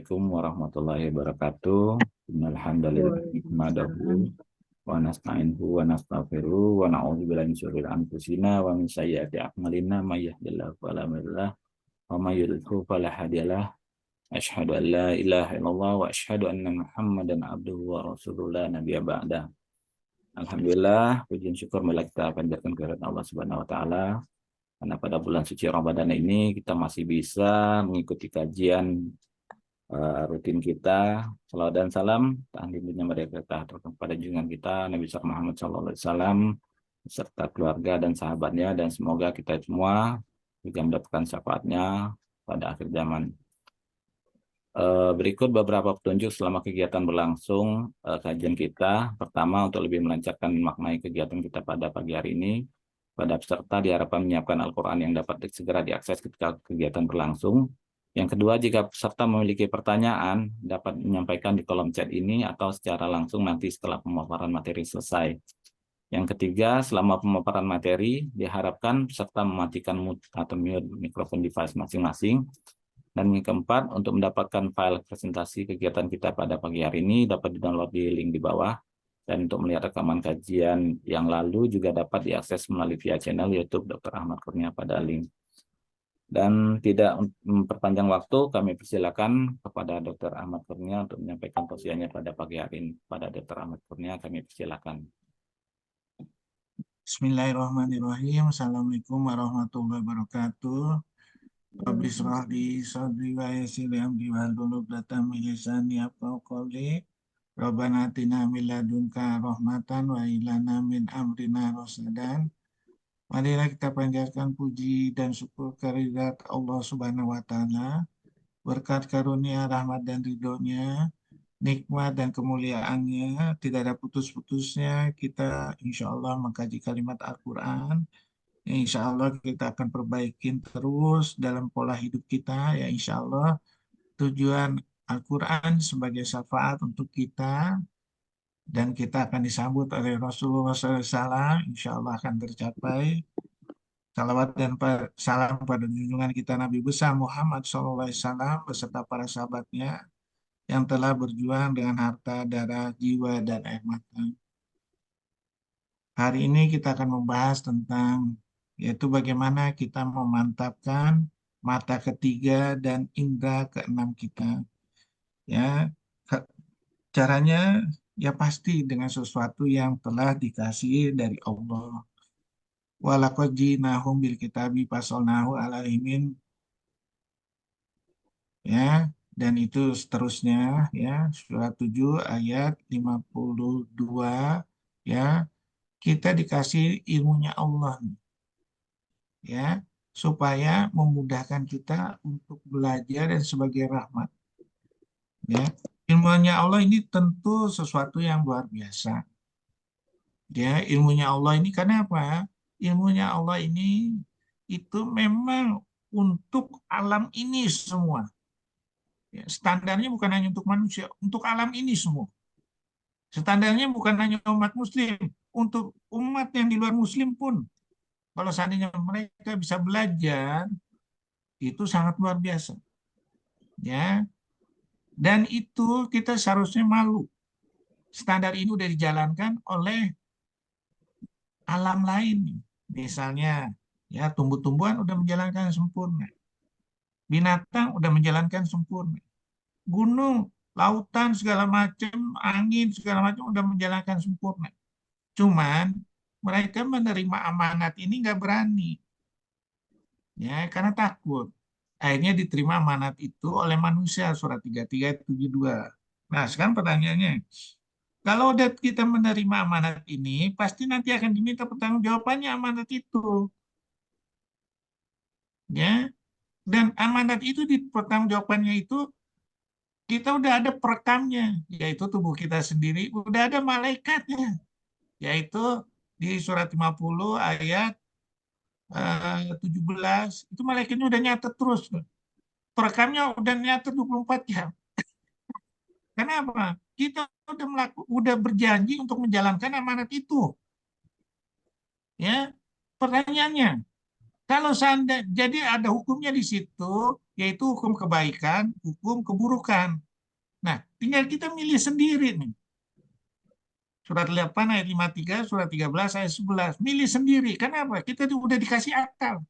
Assalamualaikum warahmatullahi wabarakatuh. Innalhamdalillah Waalaikumsalam. nahmaduhu wa nasta'inuhu wa nastaghfiruh wa na'udzubillahi min syururi anfusina wa min sayyiati a'malina may yahdihillahu fala mudhillalah wa may yudhlil fala hadiyalah. Asyhadu an la ilaha illallah wa asyhadu anna Muhammadan abduhu wa rasuluhu la nabiyya ba'da. Alhamdulillah, puji dan syukur marilah kita panjatkan kehadirat Allah Subhanahu wa taala karena pada bulan suci Ramadan ini kita masih bisa mengikuti kajian rutin kita. Salawat dan salam tanpa mereka kepada junjungan kita Nabi Muhammad SAW beserta keluarga dan sahabatnya, dan semoga kita semua juga mendapatkan syafaatnya pada akhir zaman. Berikut beberapa petunjuk selama kegiatan berlangsung kajian kita. Pertama, untuk lebih melancarkan maknai kegiatan kita pada pagi hari ini, pada peserta diharapkan menyiapkan Al-Quran yang dapat segera diakses ketika kegiatan berlangsung. Yang kedua, jika peserta memiliki pertanyaan, dapat menyampaikan di kolom chat ini atau secara langsung nanti setelah pemaparan materi selesai. Yang ketiga, selama pemaparan materi, diharapkan peserta mematikan mute atau mute mikrofon device masing-masing. Dan yang keempat, untuk mendapatkan file presentasi kegiatan kita pada pagi hari ini dapat di-download di link di bawah. Dan untuk melihat rekaman kajian yang lalu juga dapat diakses melalui via channel YouTube Dr. Ahmad Kurnia pada link. Dan tidak memperpanjang waktu, kami persilakan kepada Dr. Ahmad Kurnia untuk menyampaikan tausiahnya pada pagi hari ini. Pada Dr. Ahmad Kurnia, kami persilakan. Bismillahirrahmanirrahim. Assalamualaikum warahmatullahi wabarakatuh. Rabbi shrah li sadri wa yassir li amri wahlul 'uqdatam min lisani yafqahu qawli. Rabbana atina min ladunka rahmatan wa hab lana min amrina rasadan. Marilah kita panjatkan puji dan syukur kehadirat Allah Subhanahu wa taala. Berkat karunia, rahmat dan ridhonya, nikmat dan kemuliaannya, tidak ada putus-putusnya kita insya Allah mengkaji kalimat Al-Quran. Insya Allah kita akan perbaikin terus dalam pola hidup kita. Ya insya Allah tujuan Al-Quran sebagai syafaat untuk kita, dan kita akan disambut oleh Rasulullah SAW, insya Allah akan tercapai. Salawat dan salam pada junjungan kita Nabi besar Muhammad SAW beserta para sahabatnya yang telah berjuang dengan harta, darah, jiwa, dan air mata. Hari ini kita akan membahas tentang yaitu bagaimana kita memantapkan mata ketiga dan indera keenam kita. Ya, caranya ya pasti dengan sesuatu yang telah dikasihi dari Allah. Walaqad ji'nahum bil kitabi fasalnahu alaihimin, ya, dan itu seterusnya, ya, surat 7 ayat 52, ya. Kita dikasih ilmunya Allah, ya, supaya memudahkan kita untuk belajar dan sebagai rahmat, ya. Ilmunya Allah ini tentu sesuatu yang luar biasa, ya. Ilmunya Allah ini karena apa? Ilmunya Allah ini itu memang untuk alam ini semua, ya. Standarnya bukan hanya untuk manusia, untuk alam ini semua. Standarnya bukan hanya umat muslim, untuk umat yang di luar muslim pun. Kalau seandainya mereka bisa belajar, itu sangat luar biasa, ya. Dan itu kita seharusnya malu. Standar ini udah dijalankan oleh alam lain. Misalnya, ya, tumbuh-tumbuhan udah menjalankan sempurna. Binatang udah menjalankan sempurna. Gunung, lautan, segala macam, angin, segala macam udah menjalankan sempurna. Cuman mereka menerima amanat ini nggak berani, ya, karena takut. Akhirnya diterima amanat itu oleh manusia, surat 33 ayat 72. Nah, sekarang pertanyaannya, kalau udah kita menerima amanat ini, pasti nanti akan diminta pertanggungjawabannya amanat itu, ya. Dan amanat itu di pertanggungjawabannya itu kita udah ada perekamnya, yaitu tubuh kita sendiri, udah ada malaikatnya, yaitu di surat 50 ayat 17, itu malaikatnya udah nyatet terus. Perekamnya udah nyatet 24 jam. Kenapa? Kita udah berjanji untuk menjalankan amanat itu. Ya, pertanyaannya, kalau jadi ada hukumnya di situ, yaitu hukum kebaikan, hukum keburukan. Nah, tinggal kita milih sendiri nih. Surat 8 ayat 53, surat 13 ayat 11. Milih sendiri. Kenapa? Kita udah dikasih akal.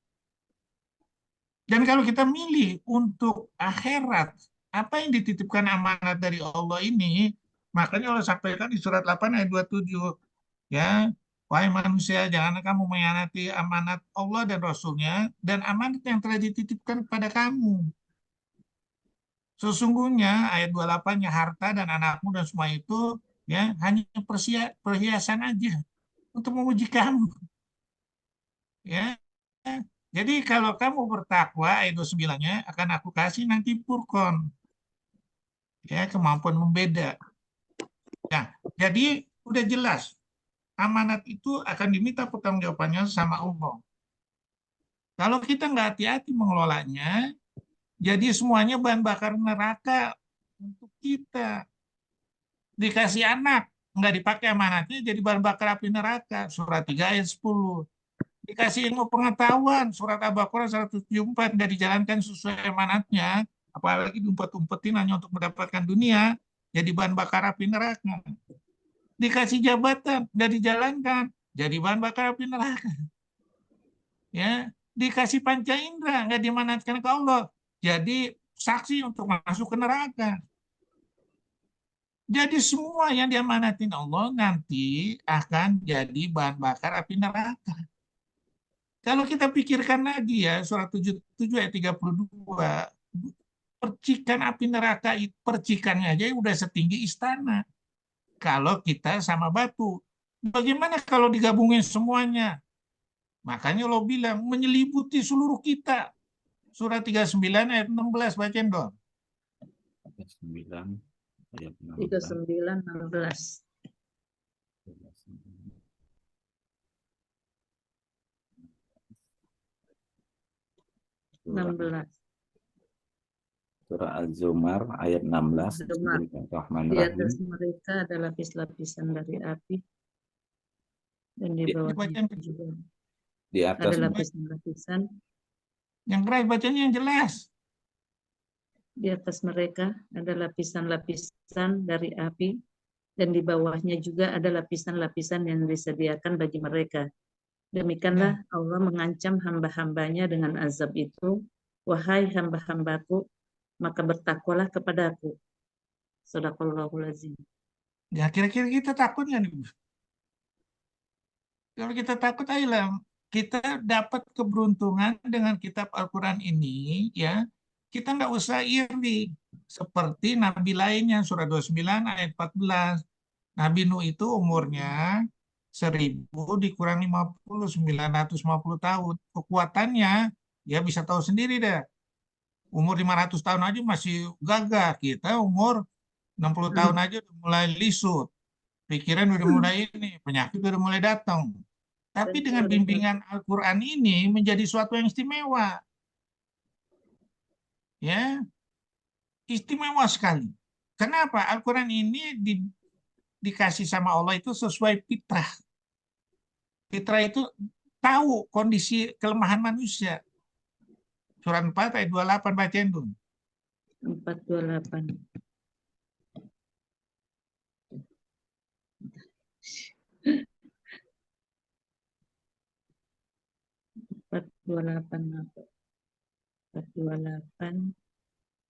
Dan kalau kita milih untuk akhirat, apa yang dititipkan amanat dari Allah ini, makanya Allah sampaikan di surat 8 ayat 27, ya, wahai manusia, janganlah kamu mengkhianati amanat Allah dan Rasulnya, dan amanat yang telah dititipkan kepada kamu. Sesungguhnya ayat 28, ya, harta dan anakmu dan semua itu, ya, hanya perhiasan aja untuk memuji kamu. Ya, jadi kalau kamu bertakwa, ayat 29-nya, akan aku kasih nanti Furqan, ya, kemampuan membeda. Nah, jadi udah jelas amanat itu akan diminta pertanggungjawabannya sama Allah. Kalau kita nggak hati-hati mengelolanya, jadi semuanya bahan bakar neraka untuk kita. Dikasih anak, nggak dipakai amanatnya, jadi bahan bakar api neraka. Surat 3 ayat 10. Dikasih ilmu pengetahuan, surat Al-Baqarah 174, nggak dijalankan sesuai amanatnya, apalagi diumpet-umpetin hanya untuk mendapatkan dunia, jadi bahan bakar api neraka. Dikasih jabatan, nggak dijalankan, jadi bahan bakar api neraka. Ya, dikasih panca indera, nggak dimanatkan ke Allah, jadi saksi untuk masuk ke neraka. Jadi semua yang diamanatin Allah nanti akan jadi bahan bakar api neraka. Kalau kita pikirkan lagi ya, surat 77 ayat 32, percikan api neraka, percikannya aja udah setinggi istana. Kalau kita sama batu, bagaimana kalau digabungin semuanya? Makanya Allah bilang, menyelimuti seluruh kita. Surat 39 ayat 16, bacain dong. 9 ayat 39, 16. 16. Surah Az-Zumar ayat 16. Zumar. Di Bismillahirrahmanirrahim. atas mereka ada lapis-lapisan dari api, dan di bawahnya juga Di atas ada lapisan-lapisan. Yang keras bacanya yang jelas. Di atas mereka ada lapisan-lapisan dari api, dan di bawahnya juga ada lapisan-lapisan yang disediakan bagi mereka. Demikianlah Allah mengancam hamba-hambanya dengan azab itu. Wahai hamba-hambaku, maka bertakwalah kepadaku. Shadaqallahul azim. Ya, kira-kira kita takut nggak nih? Kalau kita takut, ayolah kita dapat keberuntungan dengan kitab Al-Quran ini, ya. Kita nggak usah iri seperti nabi lainnya, surah 29 ayat 14. Nabi Nuh itu umurnya 1000 dikurang 50, 950 tahun. Kekuatannya, ya bisa tahu sendiri deh. Umur 500 tahun aja masih gagah. Kita umur 60 tahun aja udah mulai lisut. Pikiran udah mulai ini, penyakit udah mulai datang. Tapi dengan bimbingan Al-Quran ini menjadi suatu yang istimewa. Ya, istimewa sekali. Kenapa? Al-Quran ini dikasih sama Allah itu sesuai fitrah. Fitrah itu tahu kondisi kelemahan manusia. Surah 4 ayat 28, bacain dulu. 428.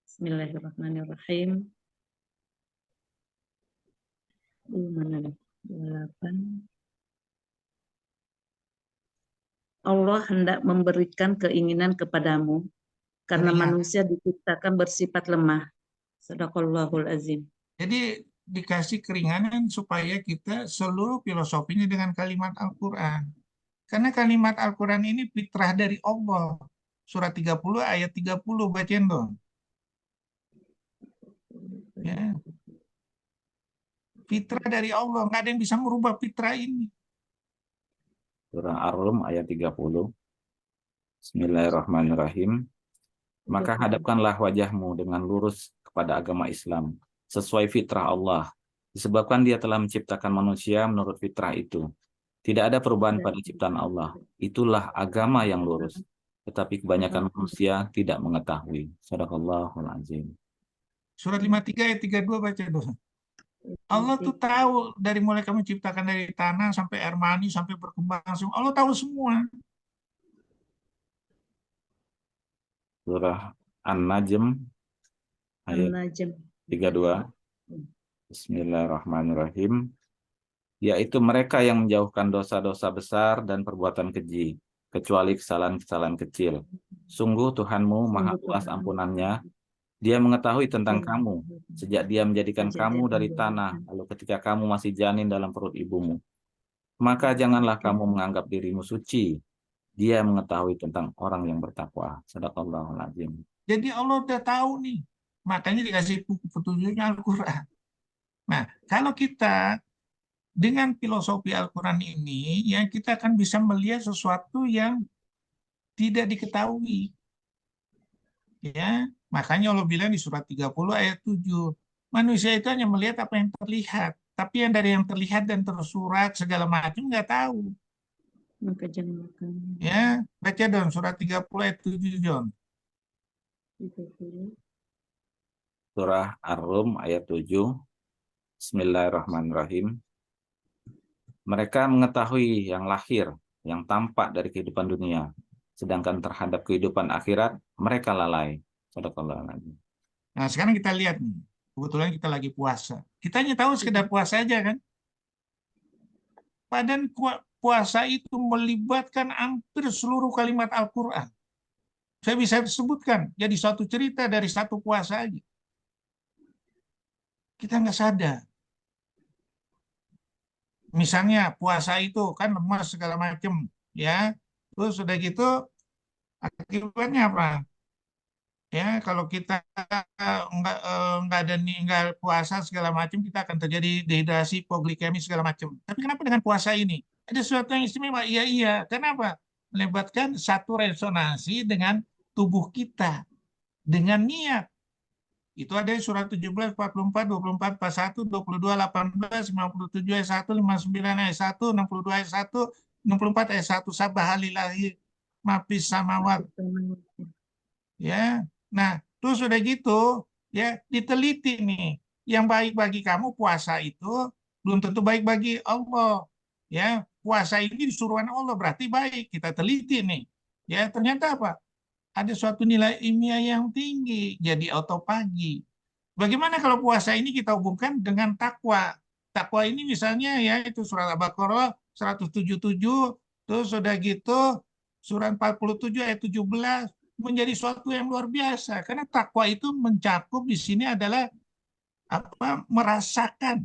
Bismillahirrahmanirrahim. Mana nih? 28. Allah hendak memberikan keinginan kepadamu karena manusia diciptakan bersifat lemah. Shadaqallahul azim. Jadi dikasih keringanan supaya kita seluruh filosofinya dengan kalimat Al-Quran. Karena kalimat Al-Quran ini fitrah dari Allah. Surat 30 ayat 30, bacain dong. Ya. Fitrah dari Allah, nggak ada yang bisa merubah fitrah ini. Surah Ar-Rum ayat 30. Bismillahirrahmanirrahim. Maka hadapkanlah wajahmu dengan lurus kepada agama Islam sesuai fitrah Allah. Disebabkan Dia telah menciptakan manusia menurut fitrah itu. Tidak ada perubahan pada ciptaan Allah. Itulah agama yang lurus. tetapi kebanyakan manusia tidak mengetahui. Shadaqallahul azim. Surat 53 ayat 32 baca dulu. Allah tuh tahu dari mulai kamu ciptakan dari tanah sampai air mani sampai berkembang semua. Allah tahu semua. Surah An-Najm ayat An-Najm. 32. Bismillahirrahmanirrahim. Yaitu mereka yang menjauhkan dosa-dosa besar dan perbuatan keji, kecuali kesalahan-kesalahan kecil. Sungguh Tuhanmu Maha luas ampunannya. Dia mengetahui tentang kamu sejak Dia menjadikan kamu dari tanah, lalu ketika kamu masih janin dalam perut ibumu. Maka janganlah kamu menganggap dirimu suci. Dia mengetahui tentang orang yang bertakwa. Shadaqallahul azim. Jadi Allah udah tahu nih. Makanya dikasih petunjuknya Al-Quran. Nah, kalau kita dengan filosofi Al-Quran ini, ya kita akan bisa melihat sesuatu yang tidak diketahui. Ya, makanya Allah bilang di surat 30 ayat 7, manusia itu hanya melihat apa yang terlihat, tapi yang dari yang terlihat dan tersurat segala macam nggak tahu. Maka jangan makan. Ya, baca dong surat 30 ayat 7, John. Surah Ar-Rum ayat 7. Bismillahirrahmanirrahim. Mereka mengetahui yang lahir, yang tampak dari kehidupan dunia, sedangkan terhadap kehidupan akhirat mereka lalai. Shadaqallahul azim. Nah, sekarang kita lihat nih. Kebetulan kita lagi puasa. Kita hanya tahu sekedar puasa aja kan. Padahal puasa itu melibatkan hampir seluruh kalimat Al-Quran. Saya bisa sebutkan jadi satu cerita dari satu puasa aja. Kita nggak sadar. Misalnya puasa itu kan lemas segala macam, ya. Terus sudah gitu akibatnya apa? Ya, kalau kita nggak ada nggak puasa segala macam, kita akan terjadi dehidrasi, hipoglikemi segala macam. Tapi kenapa dengan puasa ini ada sesuatu yang istimewa? Iya iya. Kenapa? Melibatkan satu resonansi dengan tubuh kita, dengan niat. Itu ada di surat 17, 44, 24, 41, 22, 18, 57 ayat 1, 59 ayat 1, 62 ayat 1, 64 ayat 1. Sabah halilahi mafis samawat. Ya, nah terus sudah gitu, ya diteliti nih. Yang baik bagi kamu puasa itu belum tentu baik bagi Allah. Ya, puasa ini disuruhan Allah berarti baik. Kita teliti nih. Ya, ternyata apa? Ada suatu nilai ilmiah yang tinggi, jadi autopagi. Bagaimana kalau puasa ini kita hubungkan dengan takwa? Takwa ini misalnya ya itu surat Al-Baqarah 177, terus sudah gitu surat 47 ayat 17 menjadi suatu yang luar biasa karena takwa itu mencakup di sini adalah apa? Merasakan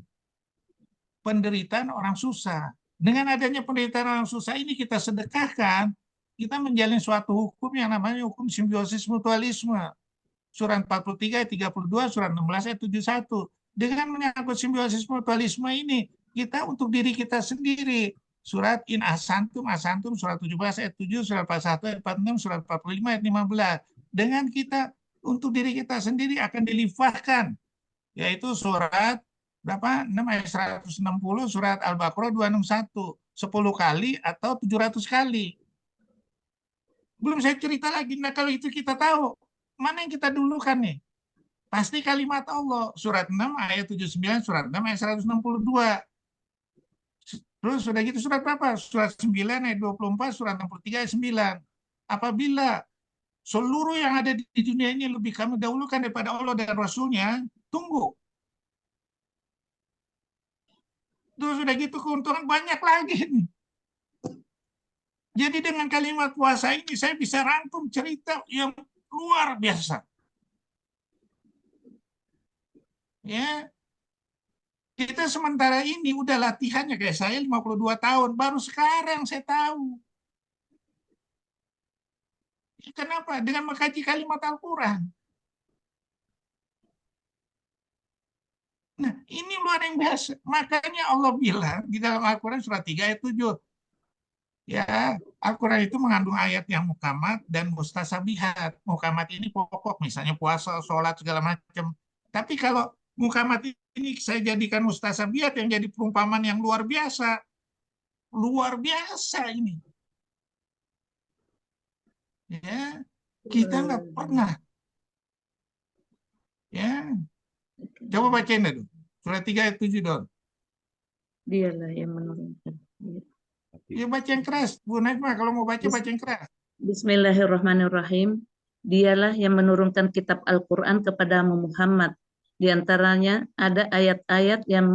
penderitaan orang susah. Dengan adanya penderitaan orang susah ini kita sedekahkan, kita menjalin suatu hukum yang namanya hukum simbiosis mutualisme. Surat 43 ayat 32, surat 16 ayat 71. Dengan menyangkut simbiosis mutualisme ini, kita untuk diri kita sendiri. Surat in asantum, asantum, surat 17 ayat 7, surat 41 ayat 46, surat 45 ayat 15. Dengan kita untuk diri kita sendiri akan dilimpahkan, yaitu surat berapa? 6 ayat 160, surat Al-Baqarah 261. 10 kali atau 700 kali. Belum saya cerita lagi. Nah, kalau itu kita tahu, mana yang kita dulukan nih? Pasti kalimat Allah. Surat 6 ayat 79, surat 6 ayat 162. Terus sudah gitu surat berapa? Surat 9 ayat 24, surat 63 ayat 9. Apabila seluruh yang ada di dunia ini lebih kamu dahulukan daripada Allah dan Rasulnya, tunggu. Terus sudah gitu keuntungan banyak lagi nih. Jadi dengan kalimat puasa ini saya bisa rangkum cerita yang luar biasa. Ya, kita sementara ini udah latihannya kayak saya 52 tahun, baru sekarang saya tahu. Kenapa? Dengan mengkaji kalimat Al-Quran. Nah, ini luar yang biasa. Makanya Allah bilang di dalam Al-Quran surat 3 ayat 7. Ya, Al-Quran itu mengandung ayat yang mukamat dan mustasabihat. Mukamat ini pokok, misalnya puasa, sholat, segala macam. Tapi kalau mukamat ini saya jadikan mustasabihat yang jadi perumpamaan yang luar biasa. Luar biasa ini. Ya, kita nggak pernah. Ya, coba bacain dulu. Surat 3 ayat 7 dong. Dialah yang menurunkan. Ya baca yang keras, Bu Najma. Kalau mau baca, baca yang keras. Bismillahirrahmanirrahim. Dialah yang menurunkan kitab Al-Quran kepadamu Muhammad. Di antaranya ada ayat-ayat yang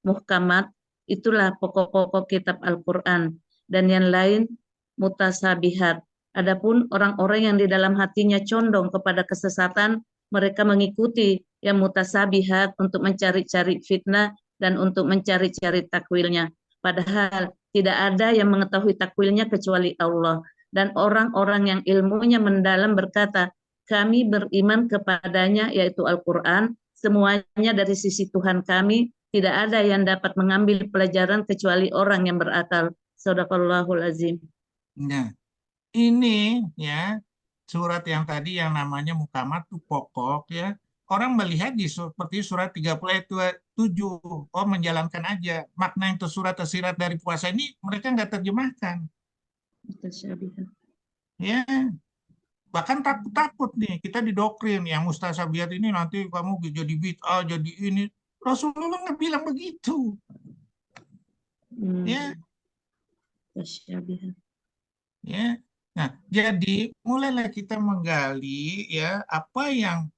muhkamat, itulah pokok-pokok kitab Al-Quran. Dan yang lain mutasabihat. Adapun orang-orang yang di dalam hatinya condong kepada kesesatan, mereka mengikuti yang mutasabihat untuk mencari-cari fitnah dan untuk mencari-cari takwilnya. Padahal tidak ada yang mengetahui takwilnya kecuali Allah. Dan orang-orang yang ilmunya mendalam berkata, kami beriman kepadanya, yaitu Al-Quran, semuanya dari sisi Tuhan kami, tidak ada yang dapat mengambil pelajaran kecuali orang yang berakal. Sadaqallahul azim. Nah, ini ya surat yang tadi yang namanya mukamat tuh pokok ya. Orang melihat seperti surat 30 ayat 7. Oh, menjalankan aja. Makna yang tersirat dari puasa ini mereka nggak terjemahkan. Mutasyabihat. Ya, bahkan takut-takut nih kita didoktrin yang mustasabihat ini nanti kamu jadi bid'ah, jadi ini. Rasulullah nggak bilang begitu. Ya, Mutasyabihat. ya. Nah, jadi mulailah kita menggali ya apa yang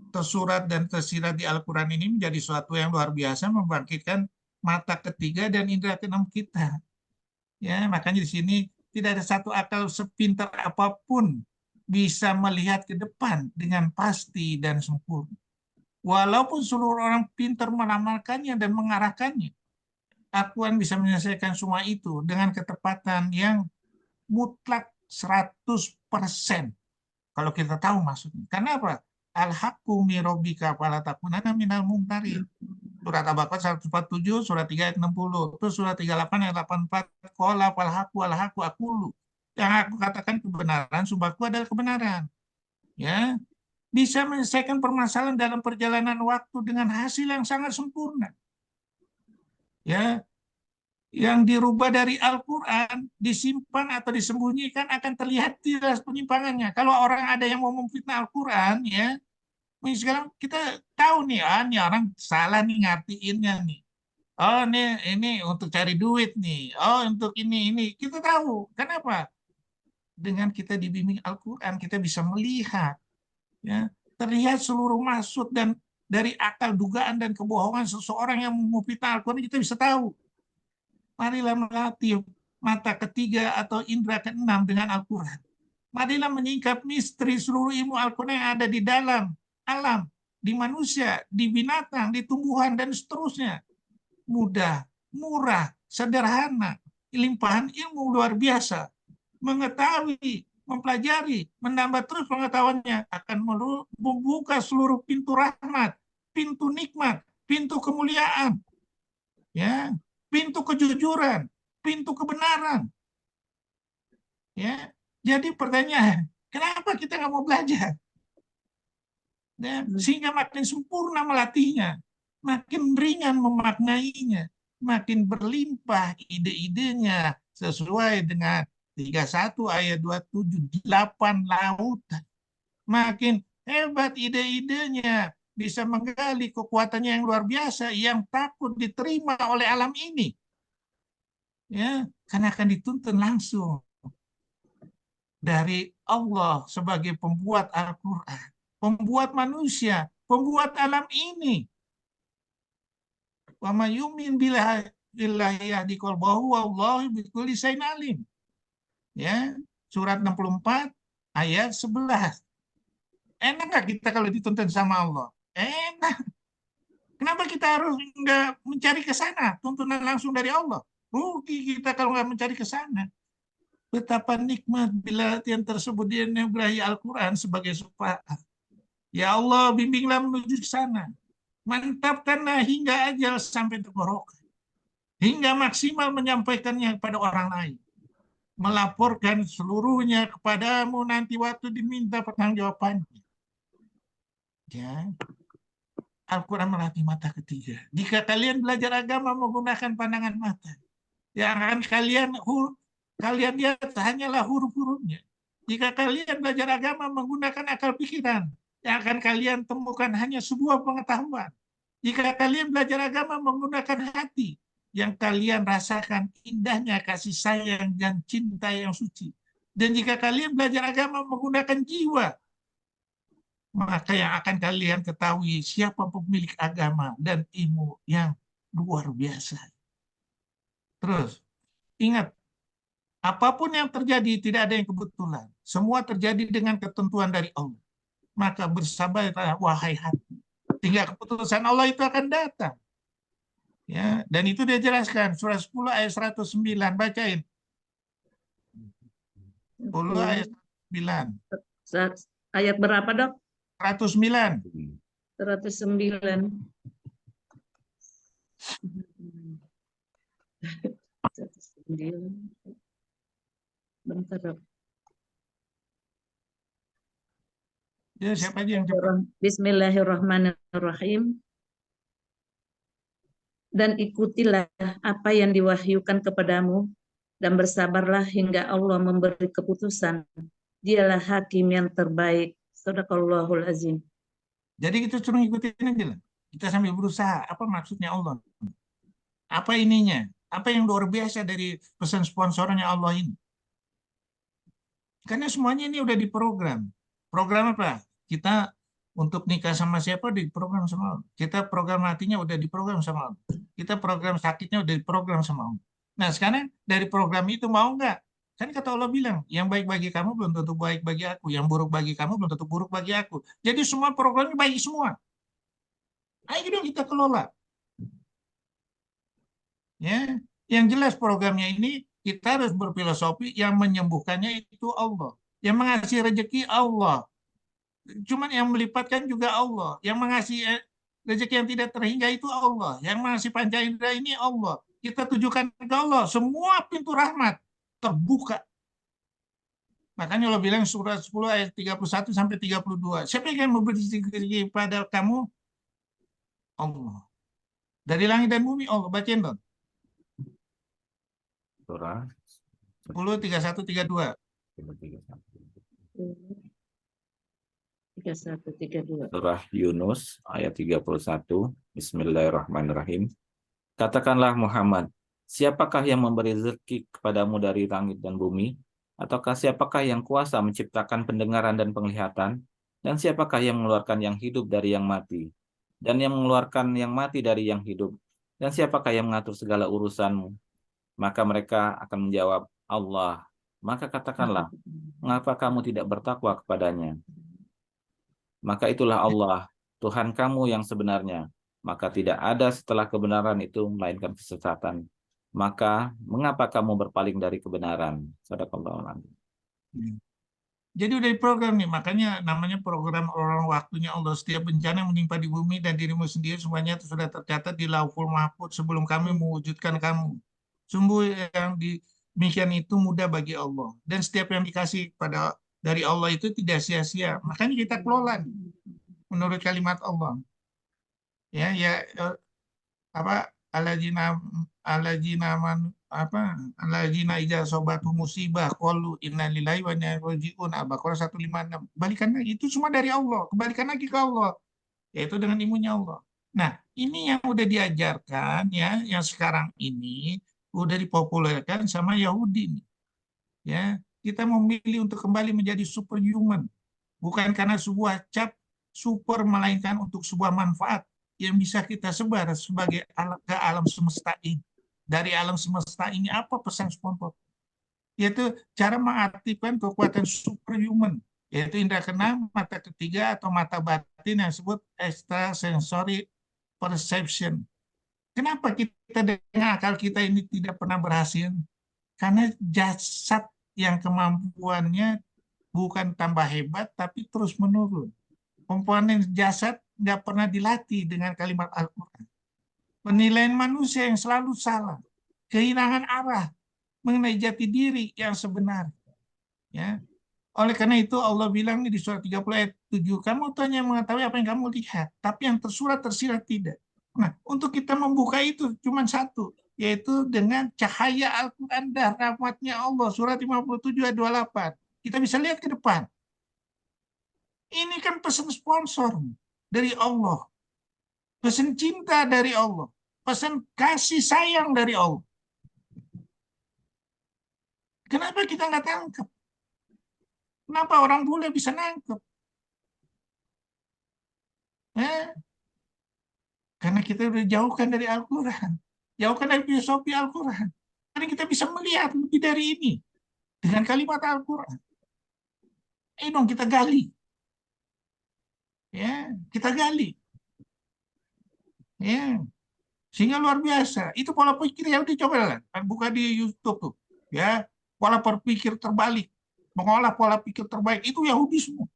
tersurat dan tersirat di Al-Quran ini menjadi suatu yang luar biasa membangkitkan mata ketiga dan indera keenam kita. Ya, makanya di sini tidak ada satu akal sepintar apapun bisa melihat ke depan dengan pasti dan sempurna. Walaupun seluruh orang pintar meramalkannya dan mengarahkannya, Al-Quran bisa menyelesaikan semua itu dengan ketepatan yang mutlak 100%. Kalau kita tahu maksudnya. Karena apa? Al-haqqu mi rabbika fala takunanna minal mumtarin. Surat Al-Baqarah 147, surat 3 ayat 60. Terus surat 38 ayat 84. Qala fal haqqu al haqqu aqulu. Yang aku katakan kebenaran, sumpahku adalah kebenaran. Ya, bisa menyelesaikan permasalahan dalam perjalanan waktu dengan hasil yang sangat sempurna. Ya, yang dirubah dari Al-Quran, disimpan atau disembunyikan akan terlihat jelas penyimpangannya. Kalau orang ada yang mau memfitnah Al-Quran, ya, sekarang kita tahu nih, nih orang salah nih ngartiinnya nih. Oh, ini untuk cari duit nih. Oh, untuk ini. Kita tahu. Kenapa? Dengan kita dibimbing Al-Quran, kita bisa melihat, ya, terlihat seluruh maksud dan dari akal dugaan dan kebohongan seseorang yang memfitnah Al-Quran, kita bisa tahu. Marilah melatih mata ketiga atau indera keenam dengan Al-Quran. Marilah menyingkap misteri seluruh ilmu Al-Quran yang ada di dalam alam, di manusia, di binatang, di tumbuhan, dan seterusnya. Mudah, murah, sederhana, limpahan ilmu luar biasa. Mengetahui, mempelajari, menambah terus pengetahuannya akan membuka seluruh pintu rahmat, pintu nikmat, pintu kemuliaan. Ya, pintu kejujuran, pintu kebenaran. Ya, jadi pertanyaan, kenapa kita nggak mau belajar? Ya, sehingga makin sempurna melatihnya, makin ringan memaknainya, makin berlimpah ide-idenya sesuai dengan 31 ayat 27, 8 lautan. Makin hebat ide-idenya, bisa menggali kekuatannya yang luar biasa, yang takut diterima oleh alam ini. Ya, karena akan dituntun langsung dari Allah sebagai pembuat Al-Quran, pembuat manusia, pembuat alam ini. Wa may yu'min billahi yahdi qalbahu wallahu bikulli syai'in alim. Ya, surat 64 ayat 11. Enak nggak kita kalau dituntun sama Allah? Enak. Kenapa kita harus nggak mencari ke sana? Tuntunan langsung dari Allah. Rugi kita kalau nggak mencari ke sana. Betapa nikmat bila yang tersebut dianugerahi Al-Quran sebagai syafaat. Ya Allah, bimbinglah menuju ke sana. Mantapkanlah hingga ajal sampai tenggorokan. Hingga maksimal menyampaikannya kepada orang lain. Melaporkan seluruhnya kepadamu nanti waktu diminta pertanggungjawabannya. Ya, Al-Quran melatih mata ketiga. Jika kalian belajar agama menggunakan pandangan mata, yang akan kalian lihat hanyalah huruf-hurufnya. Jika kalian belajar agama menggunakan akal pikiran, yang akan kalian temukan hanya sebuah pengetahuan. Jika kalian belajar agama menggunakan hati, yang kalian rasakan indahnya kasih sayang dan cinta yang suci. Dan jika kalian belajar agama menggunakan jiwa, maka yang akan kalian ketahui siapa pemilik agama dan ilmu yang luar biasa. Terus, ingat, apapun yang terjadi tidak ada yang kebetulan. Semua terjadi dengan ketentuan dari Allah. Maka bersabarlah wahai hati. Sehingga keputusan Allah itu akan datang. Ya, dan itu dia jelaskan surah 10 ayat 109, bacain. 10 ayat 9. Ayat berapa, Dok? 109. 109. 109. Bentar, Dok. Ya, siapa aja yang cepat? Bismillahirrahmanirrahim. Dan ikutilah apa yang diwahyukan kepadamu, dan bersabarlah hingga Allah memberi keputusan. Dialah hakim yang terbaik. Shadaqallahul azim. Jadi kita suruh ikutin aja lah. Kita sambil berusaha. Apa maksudnya Allah? Apa ininya? Apa yang luar biasa dari pesan sponsornya Allah ini? Karena semuanya ini udah diprogram. Program apa? Kita untuk nikah sama siapa diprogram sama Allah. Kita program matinya udah diprogram sama Allah. Kita program sakitnya udah diprogram sama Allah. Nah sekarang dari program itu mau nggak? Kan kata Allah bilang, yang baik bagi kamu belum tentu baik bagi aku. Yang buruk bagi kamu belum tentu buruk bagi aku. Jadi semua programnya baik semua. Ayo dong kita kelola. Ya, yang jelas programnya ini kita harus berfilosofi yang menyembuhkannya itu Allah. Yang mengasih rezeki Allah. Cuman yang melipatkan juga Allah. Yang mengasih rezeki yang tidak terhingga itu Allah. Yang mengasih panca indera ini Allah. Kita tujukan ke Allah. Semua pintu rahmat terbuka. Makanya Allah bilang surah 10 ayat 31 sampai 32. Siapa yang memberi rezeki pada kamu? Allah. Dari langit dan bumi Allah. Bacain dong. Surah 10, 31, 32. 31, 32. Surah Yunus ayat 31. Bismillahirrahmanirrahim. Katakanlah Muhammad, siapakah yang memberi rezeki kepadamu dari langit dan bumi? Ataukah siapakah yang kuasa menciptakan pendengaran dan penglihatan? Dan siapakah yang mengeluarkan yang hidup dari yang mati? Dan yang mengeluarkan yang mati dari yang hidup? Dan siapakah yang mengatur segala urusanmu? Maka mereka akan menjawab, Allah. Maka katakanlah, mengapa kamu tidak bertakwa kepadanya? Maka itulah Allah, Tuhan kamu yang sebenarnya. Maka tidak ada setelah kebenaran itu melainkan kesesatan. Maka mengapa kamu berpaling dari kebenaran? Shadaqallahul azim. Jadi udah diprogram nih, makanya namanya program orang waktunya Allah. Setiap bencana yang menimpa di bumi dan dirimu sendiri semuanya itu sudah tercatat di Lauhul Mahfuz sebelum kami mewujudkan kamu. Sungguh yang demikian itu mudah bagi Allah. Dan setiap yang dikasih pada dari Allah itu tidak sia-sia. Makanya kita kelola nih, menurut kalimat Allah. Ya, apa aladzina man apa aladzina idza sobatu musibah qalu inna lillahi wa inna ilaihi raji'un. Al-Baqarah 156. Balikan lagi, itu semua dari Allah. Kembalikan lagi ke Allah, yaitu dengan ilmunya Allah. Nah, ini yang udah diajarkan ya, yang sekarang ini udah dipopulerkan sama Yahudi nih. Ya, kita memilih untuk kembali menjadi superhuman, bukan karena sebuah cap super, melainkan untuk sebuah manfaat yang bisa kita sebar sebagai ke alam semesta ini. Dari alam semesta ini apa pesan sponsor? Yaitu cara mengaktifkan kekuatan superhuman, yaitu indera keenam, mata ketiga atau mata batin yang disebut extrasensory perception. Kenapa kita dengan akal kita ini tidak pernah berhasil? Karena jasad yang kemampuannya bukan tambah hebat, tapi terus menurun. Komponen jasad nggak pernah dilatih dengan kalimat Al-Quran. Penilaian manusia yang selalu salah, kehilangan arah mengenai jati diri yang sebenarnya. Ya. Oleh karena itu Allah bilang di surah 30 ayat 7, kamu hanya mengetahui apa yang kamu lihat, tapi yang tersurat tersirat tidak. Nah, untuk kita membuka itu cuma satu, yaitu dengan cahaya Al-Quran dan rahmatnya Allah. Surat 57 ayat 28. kita bisa lihat ke depan. Ini kan pesan sponsor dari Allah, pesan cinta dari Allah, pesan kasih sayang dari Allah. Kenapa kita nggak tangkap? Kenapa orang bule bisa nangkep? Karena kita udah jauhkan dari Al-Quran, jauhkan dari filosofi Al-Quran. Karena kita bisa melihat lebih dari ini dengan kalimat Al-Quran. Dong kita gali, ya kita gali, ya sehingga luar biasa. Itu pola pikir yang dicoba kan, buka di YouTube tuh, ya pola berpikir terbalik, mengolah pola pikir terbaik itu Yahudi semua.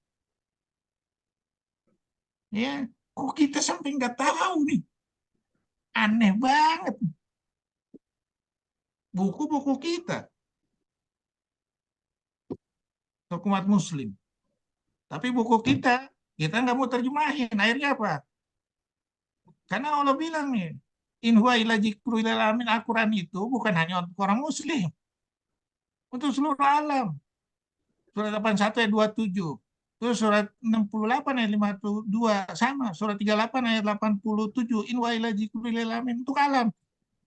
Ya, kok kita sampai nggak tahu nih? Aneh banget. Buku-buku kita, untuk umat Muslim. Tapi buku kita nggak mau terjemahin. Akhirnya apa? Karena Allah bilang nih, in huwa illa dzikrul lil alamin, Al-Quran itu bukan hanya untuk orang Muslim, untuk seluruh alam. Surat 81 ayat 27. Terus surat 68 ayat 52 sama, surat 38 ayat 87, in huwa illa dzikrul lil alamin, untuk alam.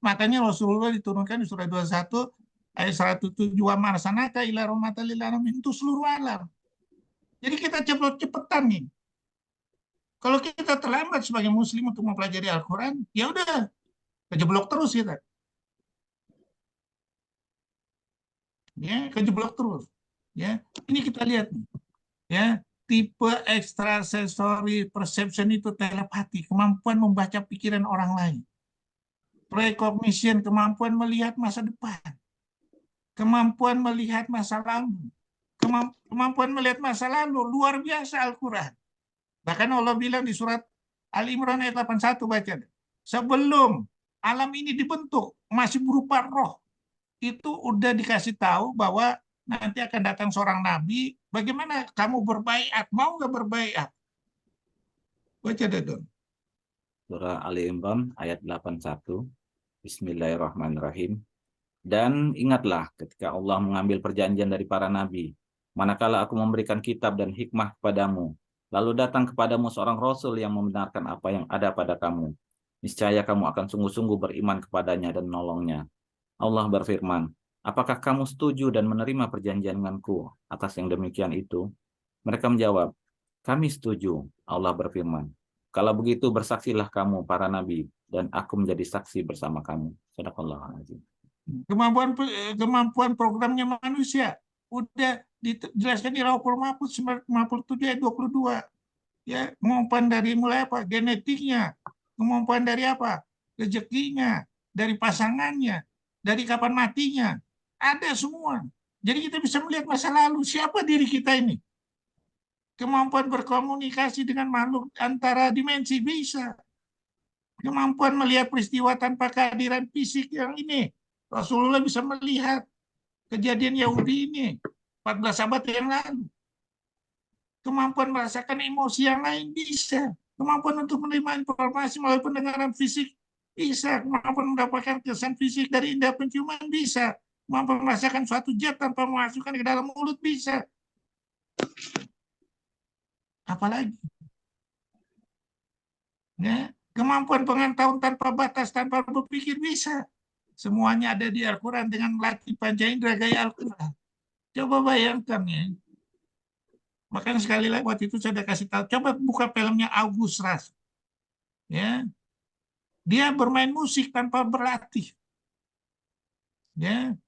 Makanya Rasulullah diturunkan di surat 21 ayat 107, wa marsanaka ila rahmatan lil alamin, untuk seluruh alam. Jadi kita cepet-cepetan nih. Kalau kita terlambat sebagai Muslim untuk mempelajari Al-Quran, ya udah kejeblok terus kita. Ya, kejeblok terus. Ya, ini kita lihat nih. Ya, tipe extrasensory perception itu telepati, kemampuan membaca pikiran orang lain. Precognition, kemampuan melihat masa depan. Kemampuan melihat masa lalu. Kemampuan melihat masa lalu luar biasa Al-Quran. Bahkan Allah bilang di surat Al-Imran ayat 81, baca. Sebelum alam ini dibentuk, masih berupa roh, itu udah dikasih tahu bahwa nanti akan datang seorang nabi, bagaimana kamu berbaiat, mau nggak berbaiat? Baca deh, Don. Surah Ali Imran ayat 81. Bismillahirrahmanirrahim. Dan ingatlah ketika Allah mengambil perjanjian dari para nabi, manakala aku memberikan kitab dan hikmah kepadamu, lalu datang kepadamu seorang rasul yang membenarkan apa yang ada pada kamu. Niscaya kamu akan sungguh-sungguh beriman kepadanya dan menolongnya. Allah berfirman, apakah kamu setuju dan menerima perjanjian denganku atas yang demikian itu? Mereka menjawab, kami setuju. Allah berfirman, kalau begitu bersaksilah kamu para nabi, dan aku menjadi saksi bersama kamu. Shadaqallahul Azim. Kemampuan programnya manusia udah dijelaskan di Lauhul Mahfuz 57 ayat 22. Ya, kemampuan dari mulai apa? Genetiknya, kemampuan dari apa? Rezekinya, dari pasangannya, dari kapan matinya, ada semua. Jadi kita bisa melihat masa lalu, siapa diri kita ini. Kemampuan berkomunikasi dengan makhluk antara dimensi bisa. Kemampuan melihat peristiwa tanpa kehadiran fisik yang ini. Rasulullah bisa melihat kejadian Yahudi ini 14 abad yang lalu. Kemampuan merasakan emosi yang lain bisa. Kemampuan untuk menerima informasi melalui pendengaran fisik bisa. Kemampuan mendapatkan kesan fisik dari indera penciuman bisa. Kemampuan merasakan suatu zat tanpa memasukkan ke dalam mulut bisa. Apalagi? Ya, kemampuan pengetahuan tanpa batas, tanpa berpikir bisa. Semuanya ada di Al-Quran dengan melatih panca indera gaya Al-Quran. Coba bayangkan ya. Makanya sekali lagi waktu itu saya udah kasih tahu, coba buka filmnya August Ras. Ya. Dia bermain musik tanpa berlatih. Ya.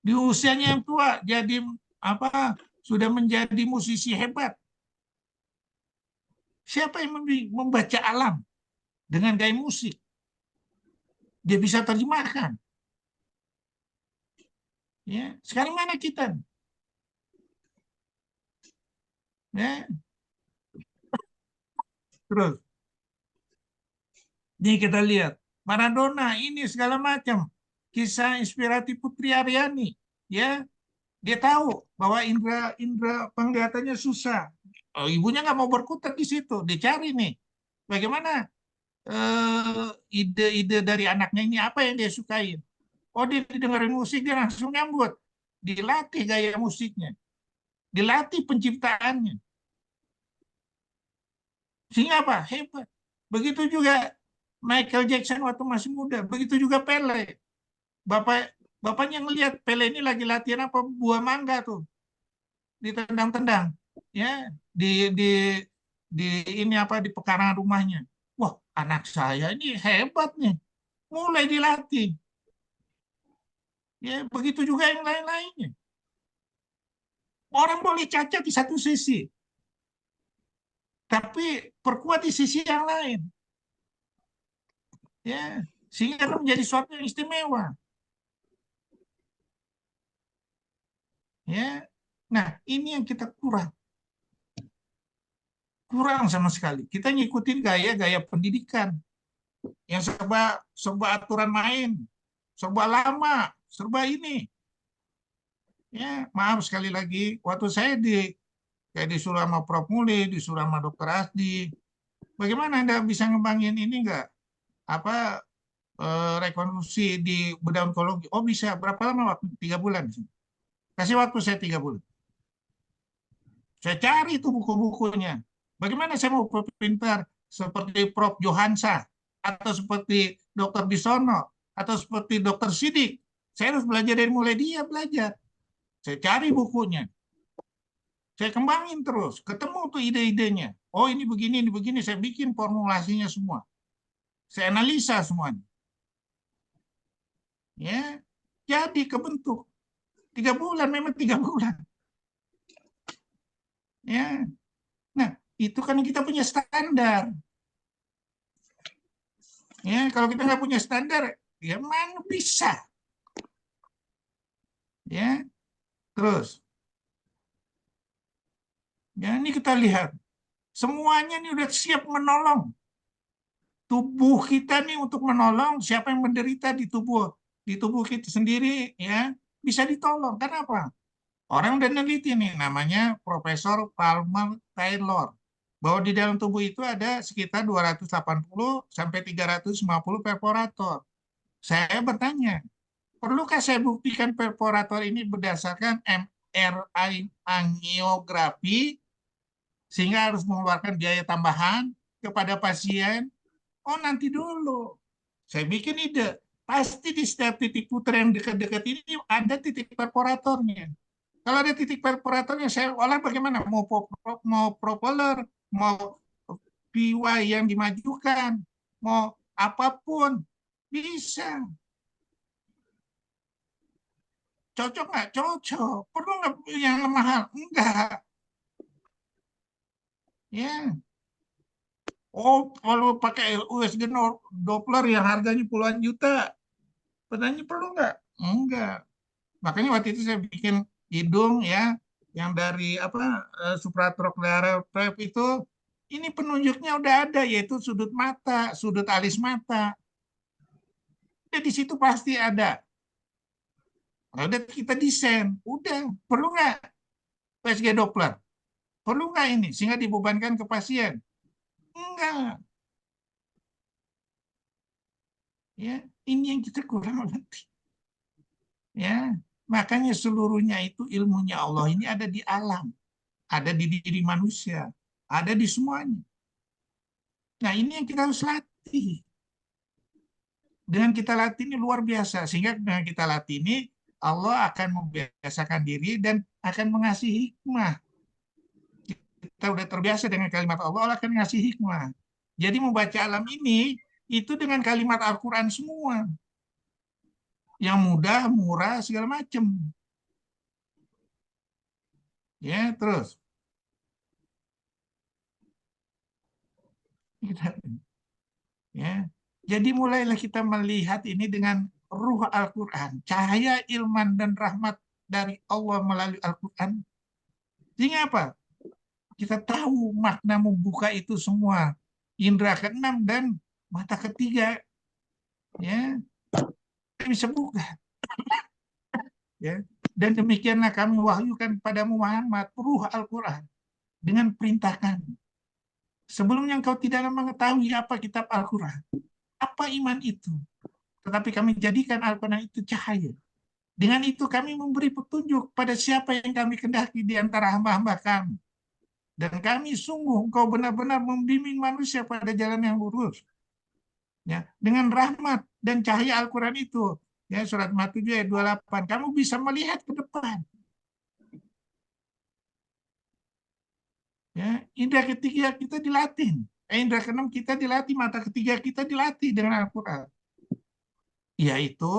Di usianya yang tua jadi apa? Sudah menjadi musisi hebat. Siapa yang membaca alam dengan gaya musik? Dia bisa terjemahkan. Ya, sekarang mana kita? Ya. Terus, ini kita lihat Maradona ini segala macam kisah inspiratif Putri Aryani. Ya, dia tahu bahwa indra penglihatannya susah. Oh, ibunya nggak mau berkutat di situ. Dicari nih, bagaimana ide-ide dari anaknya ini apa yang dia sukain. Oh, dia dengerin musik, dia langsung nyambut. Dilatih gaya musiknya. dilatih penciptaannya. Sehingga apa? Hebat. Begitu juga Michael Jackson waktu masih muda, begitu juga Pele. Bapaknya ngelihat Pele ini lagi latihan apa, buah mangga tuh, ditendang-tendang, ya, di ini apa, di pekarangan rumahnya. Wah, anak saya ini hebat nih, mulai dilatih. Ya, begitu juga yang lain-lainnya. Orang boleh cacat di satu sisi, tapi perkuat di sisi yang lain. Ya, sehingga menjadi sesuatu yang istimewa. Ya, nah ini yang kita kurang sama sekali. Kita ngikutin gaya-gaya pendidikan yang serba aturan main, serba lama, serba ini. Ya, maaf sekali lagi, waktu saya kayak disuruh sama Prof. Muli, disuruh sama Dr. Asdi, bagaimana Anda bisa ngembangin ini enggak? Apa rekonstruksi di bedah onkologi? Oh bisa, berapa lama waktu? 3 bulan. Kasih waktu saya 3 bulan. Saya cari itu buku-bukunya. Bagaimana saya mau pintar seperti Prof. Johansa, atau seperti Dr. Bisono, atau seperti Dr. Sidik. Saya harus belajar dari mulai dia belajar. Saya cari bukunya. Saya kembangin terus. Ketemu tuh ide-idenya. Oh ini begini. Saya bikin formulasinya semua. Saya analisa semuanya. Ya, jadi kebentuk. 3 bulan, memang 3 bulan. Ya, nah itu kan kita punya standar. Ya, kalau kita nggak punya standar, ya mana bisa. Ya, terus. Ya, ini kita lihat. Semuanya ini udah siap menolong. Tubuh kita nih untuk menolong siapa yang menderita di tubuh kita sendiri, ya bisa ditolong. Kenapa? Orang udah neliti nih, namanya Profesor Palmer Taylor, bahwa di dalam tubuh itu ada sekitar 280 sampai 350 perforator. Saya bertanya, perlukah saya buktikan perforator ini berdasarkan MRI angiografi sehingga harus mengeluarkan biaya tambahan kepada pasien? Oh, nanti dulu. Saya bikin ide. Pasti di setiap titik puter yang dekat-dekat ini ada titik perforatornya. Kalau ada titik perforatornya, saya olah bagaimana? Mau propeller, mau PY yang dimajukan, mau apapun, bisa. Cocok nggak? Cocok. Perlu nggak yang mahal? Enggak. Ya. Oh, kalau pakai USG Doppler yang harganya puluhan juta, pertanyaannya perlu nggak? Enggak. Makanya waktu itu saya bikin hidung ya, yang dari apa supratrochlear prep itu, ini penunjuknya udah ada, yaitu sudut mata, sudut alis mata. Dan di situ pasti ada. Nah, udah kita desain, udah perlu nggak USG Doppler? Perlu nggak ini sehingga dibebankan ke pasien? Enggak. Ya, ini yang kita kurang nanti. Ya, makanya seluruhnya itu ilmunya Allah ini ada di alam, ada di diri manusia, ada di semuanya. Nah, ini yang kita harus latih. Dengan kita latih ini luar biasa, sehingga dengan kita latih ini Allah akan membiasakan diri dan akan mengasihi hikmah. Kita udah terbiasa dengan kalimat Allah, Allah akan ngasih hikmah. Jadi membaca alam ini itu dengan kalimat Al-Quran semua. Yang mudah, murah, segala macam. Ya, terus. Ya. Jadi mulailah kita melihat ini dengan ruh Al-Quran. Cahaya ilman dan rahmat dari Allah melalui Al-Quran. Sehingga apa? Kita tahu makna membuka itu semua. Indra keenam dan mata ketiga. Ya, kita bisa buka. Ya. Dan demikianlah kami wahyukan kepadamu Muhammad ruh Al-Quran dengan perintah kami. Sebelumnya engkau tidak mengetahui apa kitab Al-Quran, apa iman itu. Tetapi kami jadikan Al-Quran itu cahaya. Dengan itu kami memberi petunjuk pada siapa yang kami kehendaki di antara hamba-hamba kami. Dan kami sungguh engkau benar-benar membimbing manusia pada jalan yang lurus. Ya, dengan rahmat dan cahaya Al-Quran itu. Ya, surat Mat 7 ayat 28. Kamu bisa melihat ke depan. Ya, indera ketiga kita dilatih. Indera keenam kita dilatih, mata ketiga kita dilatih dengan Al-Quran. Yaitu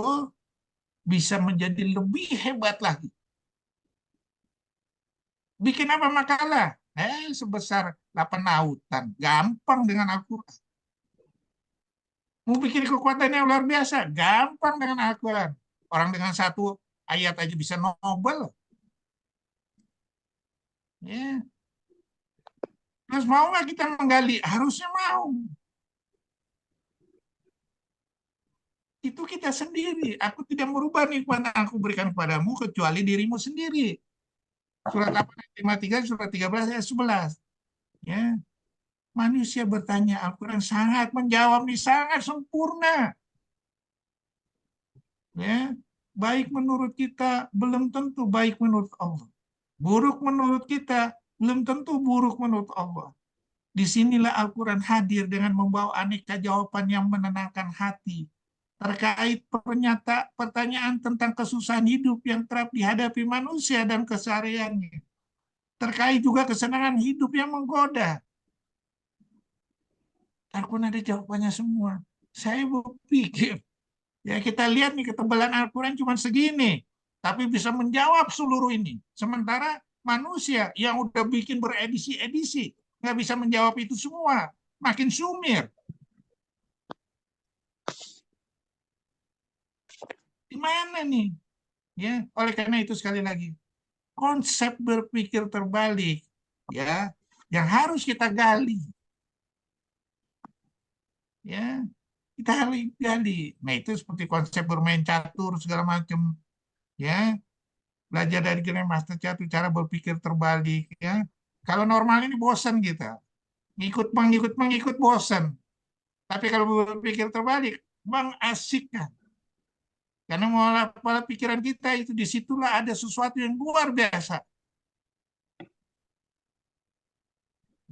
bisa menjadi lebih hebat lagi. Bikin apa makalah? Sebesar 8 lautan. Gampang dengan Al-Quran. Mau bikin kekuatan yang luar biasa? Gampang dengan Al-Quran. Orang dengan satu ayat aja bisa Nobel. Ya. Terus mau nggak kita menggali? Harusnya mau. Itu kita sendiri. Aku tidak merubah nikmat yang aku berikan kepadamu kecuali dirimu sendiri. Surat 8 ayat 53, surat 13 ayat 11. Ya. Manusia bertanya, Al-Quran sangat menjawab, nih sangat sempurna. Ya. Baik menurut kita, belum tentu baik menurut Allah. Buruk menurut kita, belum tentu buruk menurut Allah. Disinilah Al-Quran hadir dengan membawa aneka jawaban yang menenangkan hati terkait pertanyaan tentang kesusahan hidup yang kerap dihadapi manusia dan kesehariannya. Terkait juga kesenangan hidup yang menggoda. Al-Quran ada jawabannya semua. Saya berpikir, ya kita lihat nih ketebalan Al-Quran cuma segini, tapi bisa menjawab seluruh ini. Sementara manusia yang udah bikin beredisi-edisi, nggak bisa menjawab itu semua. Makin sumir. Di mana nih? Ya, oleh karena itu sekali lagi, konsep berpikir terbalik ya yang harus kita gali. Ya, kita harus gali. Nah, itu seperti konsep bermain catur segala macam ya. Belajar dari Grandmaster Catur cara berpikir terbalik ya. Kalau normal ini bosan kita. Mengikut bosan. Tapi kalau berpikir terbalik, mengasikkan. Karena pola pikiran kita itu disitulah ada sesuatu yang luar biasa.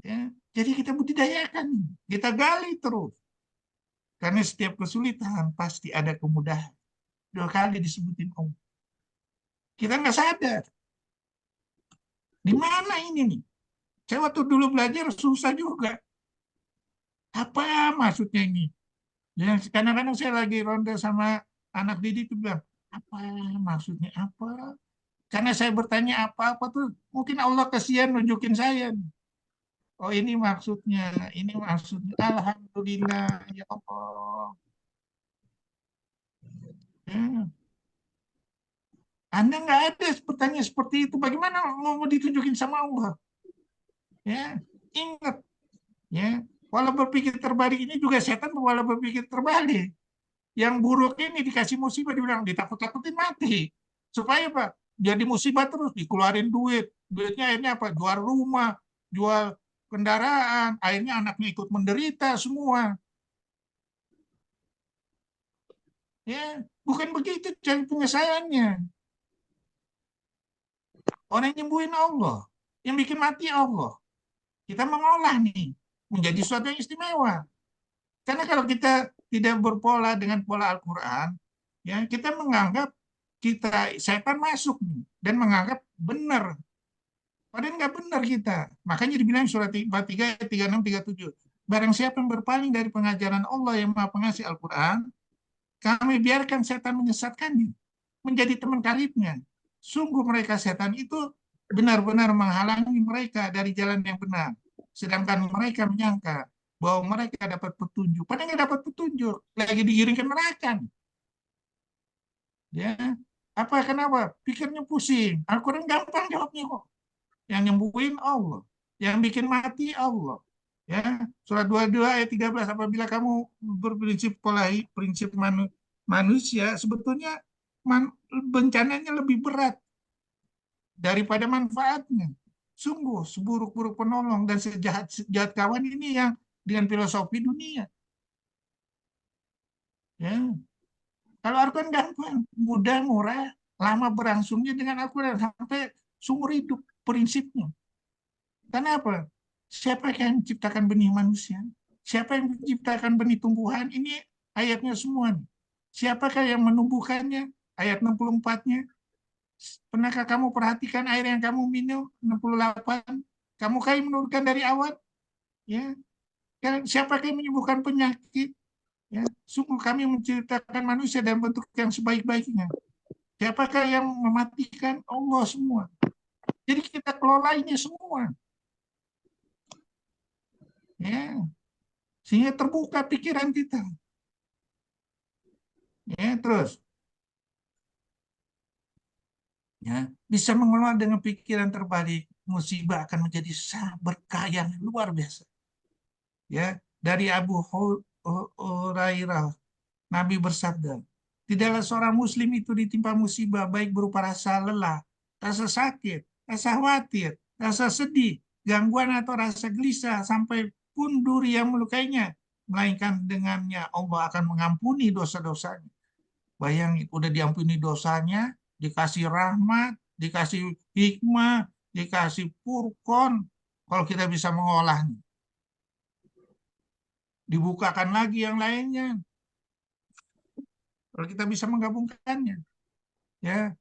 Ya, jadi kita budidayakan, kita gali terus. Karena setiap kesulitan pasti ada kemudahan. 2 kali disebutin Allah. Kita nggak sadar. Di mana ini nih? Saya waktu dulu belajar susah juga. Apa maksudnya ini? Ya, kadang-kadang saya lagi ronda sama anak didik itu bilang, apa maksudnya apa? Karena saya bertanya apa-apa tuh, mungkin Allah kasihan nunjukin saya. Oh ini maksudnya. Alhamdulillah, ya Allah. Ya. Anda nggak ada bertanya seperti itu. Bagaimana mau ditunjukin sama Allah? Ya, ingat. Ya, pola berpikir terbalik ini juga setan pola berpikir terbalik. Yang buruk ini dikasih musibah, dibilang ditakut-takutin mati. Supaya apa? Jadi musibah terus, dikeluarin duit. Duitnya akhirnya apa? Jual rumah, jual kendaraan. Akhirnya anaknya ikut menderita semua. Ya, bukan begitu cara penyelesaiannya. Orang yang nyembuhin Allah, yang bikin mati Allah. Kita mengolah nih menjadi sesuatu yang istimewa. Karena kalau kita tidak berpola dengan pola Al-Quran, ya kita menganggap setan masuk nih, dan menganggap benar. Padahal nggak benar kita. Makanya dibilang surat 43, 36, 37. Barang siapa yang berpaling dari pengajaran Allah yang Maha Pengasih Al-Quran, kami biarkan setan menyesatkannya, menjadi teman karibnya. Sungguh mereka setan itu benar-benar menghalangi mereka dari jalan yang benar. Sedangkan mereka menyangka bahwa mereka dapat petunjuk. Padahal nggak dapat petunjuk. Lagi digiring ke neraka. Ya, kenapa? Pikirnya pusing. Al-Quran gampang jawabnya kok. Yang nyembuhin Allah. Yang bikin mati Allah. Ya, surat 22 ayat 13, apabila kamu berprinsip prinsip manusia, sebetulnya bencananya lebih berat daripada manfaatnya. Sungguh seburuk-buruk penolong dan sejahat kawan ini yang dengan filosofi dunia. Ya. Kalau Al-Quran gampang, mudah, murah, lama berlangsungnya dengan Al-Quran sampai seumur hidup prinsipnya. Karena apa? Siapa yang menciptakan benih manusia? Siapa yang menciptakan benih tumbuhan? Ini ayatnya semua. Siapakah yang menumbuhkannya? Ayat 64-nya. Pernahkah kamu perhatikan air yang kamu minum? 68. Kamu yang menurunkan dari awan? Ya. Siapakah yang menyembuhkan penyakit? Ya. Sungguh kami menciptakan manusia dalam bentuk yang sebaik-baiknya. Siapakah yang mematikan? Allah semua. Jadi kita kelola ini semua. Ya. Sehingga terbuka pikiran kita. Ya, terus. Ya, bisa mengelola dengan pikiran terbalik, musibah akan menjadi berkah yang luar biasa. Ya, dari Abu Hurairah, Nabi bersabda, tidaklah seorang muslim itu ditimpa musibah baik berupa rasa lelah, rasa sakit, rasa khawatir, rasa sedih, gangguan atau rasa gelisah sampai pun duri yang melukainya, melainkan dengannya Allah akan mengampuni dosa-dosanya. Bayangin, udah diampuni dosanya, dikasih rahmat, dikasih hikmah, dikasih furqan, kalau kita bisa mengolahnya. Dibukakan lagi yang lainnya. Kalau kita bisa menggabungkannya. Ya.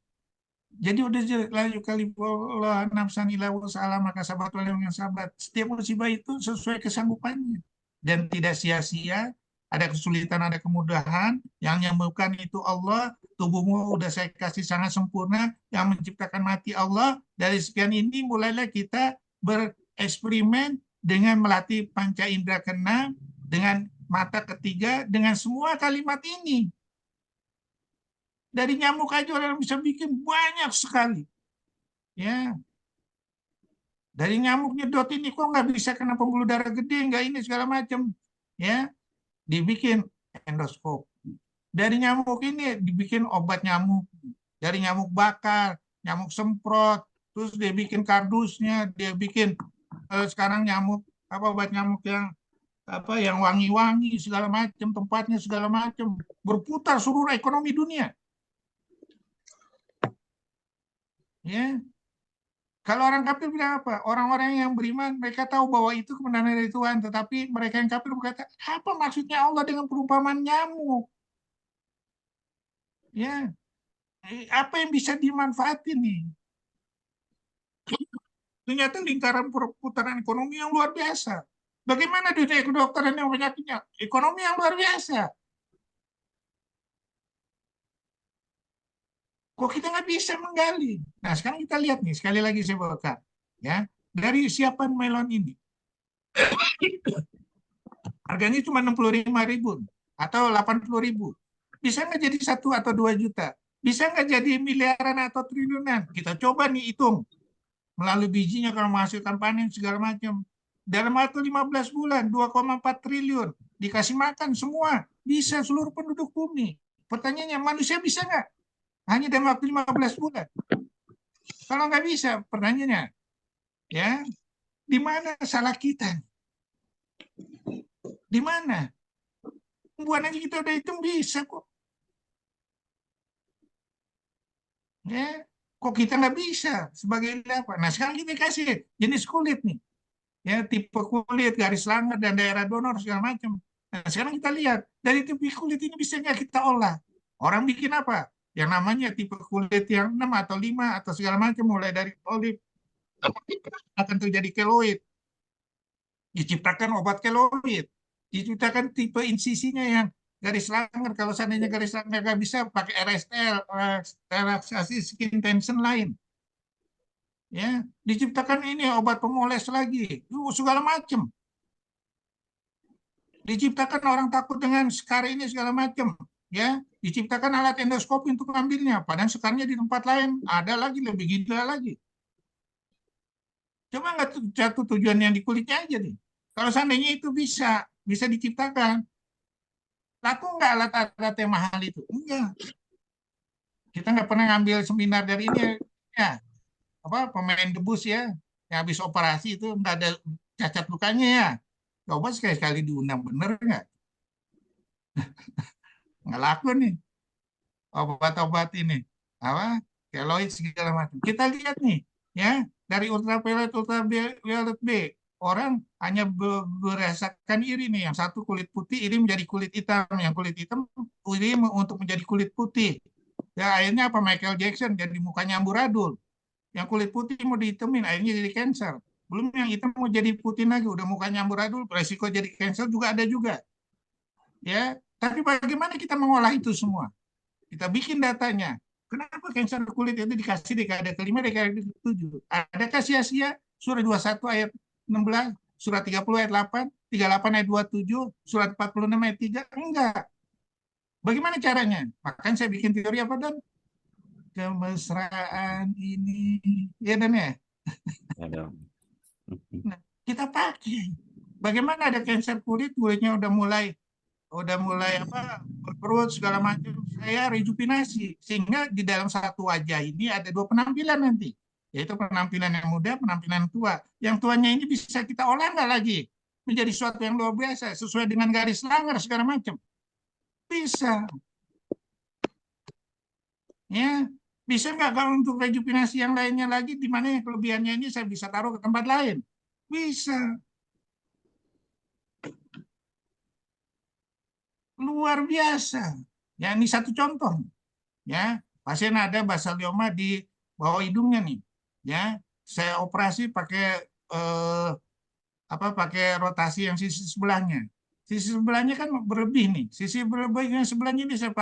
Jadi udah laju kali Allah nafsan ila wasalam maka sahabat yang sahabat. Setiap musibah itu sesuai kesanggupannya dan tidak sia-sia. Ada kesulitan, ada kemudahan. Yang menyembuhkan itu Allah. Tubuhmu udah saya kasih sangat sempurna. Yang menciptakan mati Allah. Dari sekian ini mulailah kita bereksperimen dengan melatih panca indera keenam, dengan mata ketiga, dengan semua kalimat ini. Dari nyamuk aja orang bisa bikin banyak sekali. Ya. Dari nyamuk nyedot ini kok nggak bisa kena pembuluh darah gede, nggak ini segala macam. Ya. Dibikin endoskop. Dari nyamuk ini dibikin obat nyamuk. Dari nyamuk bakar, nyamuk semprot, terus dia bikin kardusnya, dia bikin sekarang nyamuk obat nyamuk yang wangi-wangi segala macam, tempatnya segala macam, berputar seluruh ekonomi dunia. Ya. Kalau orang kafir bilang apa? Orang-orang yang beriman mereka tahu bahwa itu kebenaran dari Tuhan, tetapi mereka yang kafir berkata, apa maksudnya Allah dengan perumpamaan nyamuk? Ya, apa yang bisa dimanfaatin nih? Ternyata lingkaran perputaran ekonomi yang luar biasa. Bagaimana dunia kedokteran yang penyakitnya? Ekonomi yang luar biasa. Kok kita nggak bisa menggali? Nah, sekarang kita lihat nih, sekali lagi saya bawakan. Ya, dari siapan melon ini. Harganya cuma 65.000 atau 80.000. Bisa nggak jadi 1 atau 2 juta? Bisa nggak jadi miliaran atau triliunan? Kita coba nih hitung. Melalui bijinya kalau menghasilkan panen segala macam. Dalam waktu 15 bulan, 2,4 triliun. Dikasih makan semua. Bisa seluruh penduduk bumi. Pertanyaannya, manusia bisa nggak? Hanya dalam waktu 15 bulan. Kalau nggak bisa, pertanyaannya, ya, di mana salah kita? Di mana? Buat aja kita udah hitung bisa kok. Ya, kok kita nggak bisa sebagai apa? Nah, sekarang kita kasih jenis kulit nih. Ya, tipe kulit, garis langit, dan daerah donor, segala macam. Nah, sekarang kita lihat, dari tipe kulit ini bisa nggak kita olah? Orang bikin apa? Yang namanya tipe kulit yang 6 atau 5 atau segala macam, mulai dari olive, akan terjadi keloid. Diciptakan obat keloid. Diciptakan tipe insisinya yang garis langit. Kalau seandainya garis langit nggak bisa, pakai RSL, relaksasi skin tension lain. Ya, diciptakan ini obat pemoles lagi, segala macam. Diciptakan orang takut dengan skar ini segala macam, ya. Diciptakan alat endoskopi untuk ngambilnya, padahal sekarnya di tempat lain ada lagi lebih gila lagi. Coba nggak jatuh tujuan yang di kulitnya aja nih. Kalau seandainya itu bisa diciptakan, laku nggak alat-alat yang mahal itu? Enggak. Kita nggak pernah ngambil seminar dari ini, ya. Apa pemain debus ya, yang habis operasi itu nggak ada cacat lukanya ya. Coba sekali-sekali diundang, bener nggak? Nggak laku nih obat-obat ini. apa keloid segala macam. Kita lihat nih, ya dari ultraviolet ultraviolet B, orang hanya berasakan iri nih, yang satu kulit putih iri menjadi kulit hitam, yang kulit hitam iri untuk menjadi kulit putih. Ya akhirnya apa, Michael Jackson jadi mukanya amburadul. Yang kulit putih mau dihitemin akhirnya jadi cancer. Belum yang hitam mau jadi putih lagi, udah mukanya amburadul, resiko jadi cancer juga ada juga. Ya, tapi bagaimana kita mengolah itu semua? Kita bikin datanya. Kenapa kanker kulit itu dikasih dekade kelima, dekade ke-7? Adakah sia-sia? Surah 21 ayat 16, surah 30 ayat 8, 38 ayat 27, surat 46 ayat 3? Enggak. Bagaimana caranya? Makanya saya bikin teori apa, Dan? Kemesraan ini. Ya, Dan ya? Ada. Nah, kita pakai. Bagaimana ada kanker kulit, kulitnya udah mulai apa, berkerut segala macam, saya rejuvenasi sehingga di dalam satu wajah ini ada dua penampilan nanti, yaitu penampilan yang muda, penampilan tua. Yang tuanya ini bisa kita olah nggak lagi menjadi sesuatu yang luar biasa sesuai dengan garis langgar segala macam, bisa. Ya, bisa nggak kalau untuk rejuvenasi yang lainnya lagi, di mana yang kelebihannya ini saya bisa taruh ke tempat lain, bisa. Luar biasa. Ya, ini satu contoh. Ya, pasien ada basalioma di bawah hidungnya nih. Ya, saya operasi pakai pakai rotasi yang sisi sebelahnya. Sisi sebelahnya kan berlebih nih. Sisi berlebih yang sebelahnya ini saya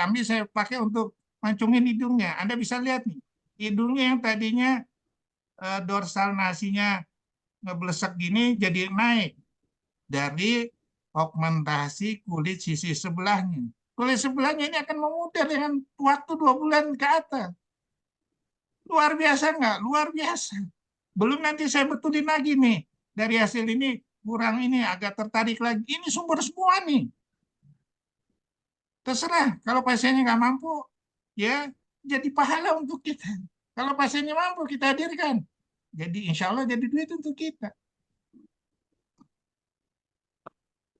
ambil, saya pakai untuk mancungin hidungnya. Anda bisa lihat nih, hidungnya yang tadinya dorsal nasinya ngeblesak gini jadi naik dari augmentasi kulit sisi sebelahnya. Kulit sebelahnya ini akan memudar dengan waktu 2 bulan ke atas. Luar biasa nggak? Luar biasa. Belum nanti saya betulin lagi nih. Dari hasil ini kurang ini, agak tertarik lagi. Ini sumber semua nih. Terserah. Kalau pasiennya nggak mampu, ya jadi pahala untuk kita. Kalau pasiennya mampu, kita hadirkan. Jadi insya Allah jadi duit untuk kita.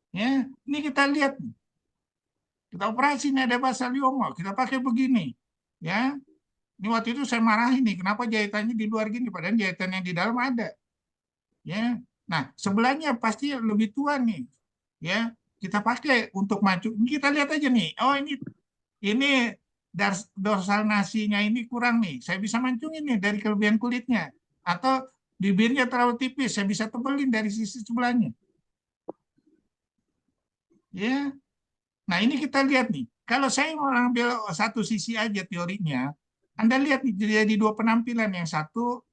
Ya, ini kita lihat. Kita operasi nih ada basalioma, kita pakai begini. Ya, ini waktu itu saya marahin nih, kenapa jahitannya di luar gini, padahal jahitan yang di dalam ada. Ya, nah sebelahnya pasti lebih tua nih. Ya, kita pakai untuk maju. Ini kita lihat aja nih. Oh ini dorsal nasinya ini kurang nih. Saya bisa mancungin nih dari kelebihan kulitnya. Atau bibirnya terlalu tipis, saya bisa tebelin dari sisi sebelahnya. Ya, nah ini kita lihat nih. Kalau saya mau ambil satu sisi aja teorinya, Anda lihat nih jadi dua penampilan, yang satu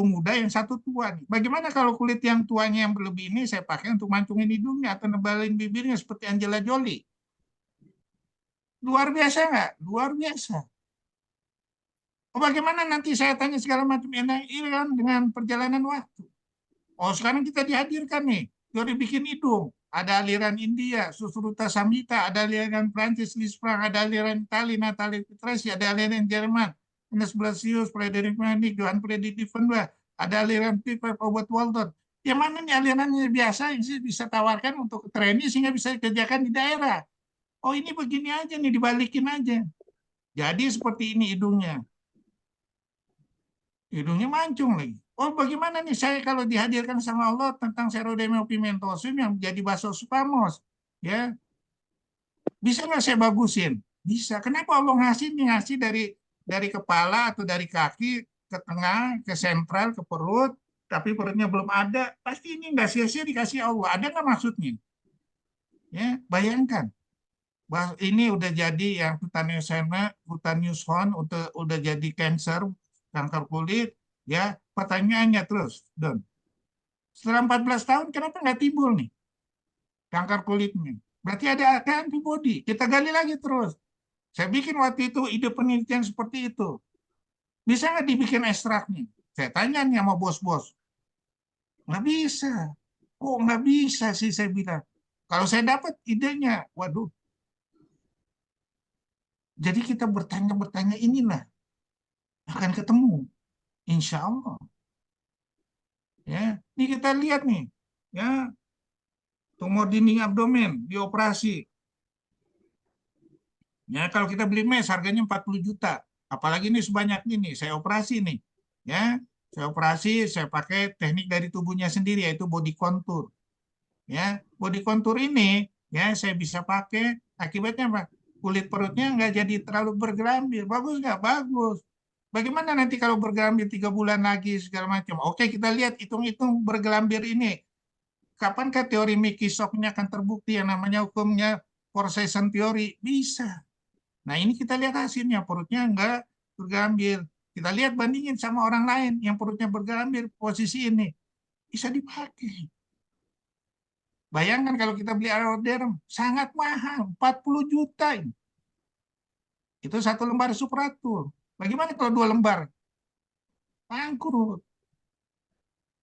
muda, yang satu tua nih. Bagaimana kalau kulit yang tuanya yang berlebih ini saya pakai untuk mancungin hidungnya atau nebalin bibirnya seperti Angela Jolie? Luar biasa nggak? Luar biasa. Oh, bagaimana nanti saya tanya segala macam ini kan dengan perjalanan waktu. Oh, sekarang kita dihadirkan nih. Teori bikin hidung. Ada aliran India, Susruta Samhita, ada aliran Prancis, Lisprang, ada aliran Itali, Natalie Petresi, ada aliran Jerman, Ernest Blasius, Frederick Manik, Johann Friedrich Diefenbach, ada aliran Piper, Robert Walton. Yang mana nih alirannya biasa yang bisa tawarkan untuk training sehingga bisa dikerjakan di daerah. Oh, ini begini aja nih, dibalikin aja. Jadi seperti ini hidungnya. Hidungnya mancung lagi. Oh, bagaimana nih saya kalau dihadirkan sama Allah tentang Serodemia pigmentosum yang menjadi basosupamos? Ya, bisa nggak saya bagusin? Bisa. Kenapa Allah ngasih dari kepala atau dari kaki ke tengah, ke sentral, ke perut, tapi perutnya belum ada? Pasti ini nggak sia-sia dikasih Allah. Ada nggak maksudnya? Ya, bayangkan. Ini udah jadi yang cutaneous horn, udah jadi kanker kulit, ya pertanyaannya terus, Don. Setelah 14 tahun, kenapa nggak timbul nih kanker kulitnya? Berarti ada antibody. Kita gali lagi terus. Saya bikin waktu itu ide penelitian seperti itu. Bisa nggak dibikin ekstraknya? Saya tanya nih sama bos-bos. Nggak bisa. Kok nggak bisa sih, saya bilang. Kalau saya dapat idenya, waduh. Jadi kita bertanya-bertanya inilah akan ketemu. Insya Allah. Ya, ini kita lihat nih. Ya, tumor dinding abdomen dioperasi. Ya, kalau kita beli mes harganya 40 juta. Apalagi ini sebanyak ini, saya operasi nih. Ya, saya operasi, saya pakai teknik dari tubuhnya sendiri yaitu body contour. Ya, body contour ini ya saya bisa pakai, akibatnya apa? Kulit perutnya nggak jadi terlalu bergelambir. Bagus nggak? Bagus. Bagaimana nanti kalau bergelambir 3 bulan lagi segala macam? Oke, kita lihat hitung-hitung bergelambir ini. Kapankah teori Mickey Shock ini akan terbukti yang namanya hukumnya Poisson teori? Bisa. Nah, ini kita lihat hasilnya, perutnya enggak bergelambir. Kita lihat bandingin sama orang lain yang perutnya bergelambir, posisi ini. Bisa dipakai. Bayangkan kalau kita beli Aeroderm, sangat mahal, 40 juta. Itu 1 lembar Supratur. Bagaimana kalau 2 lembar? Bangkrut.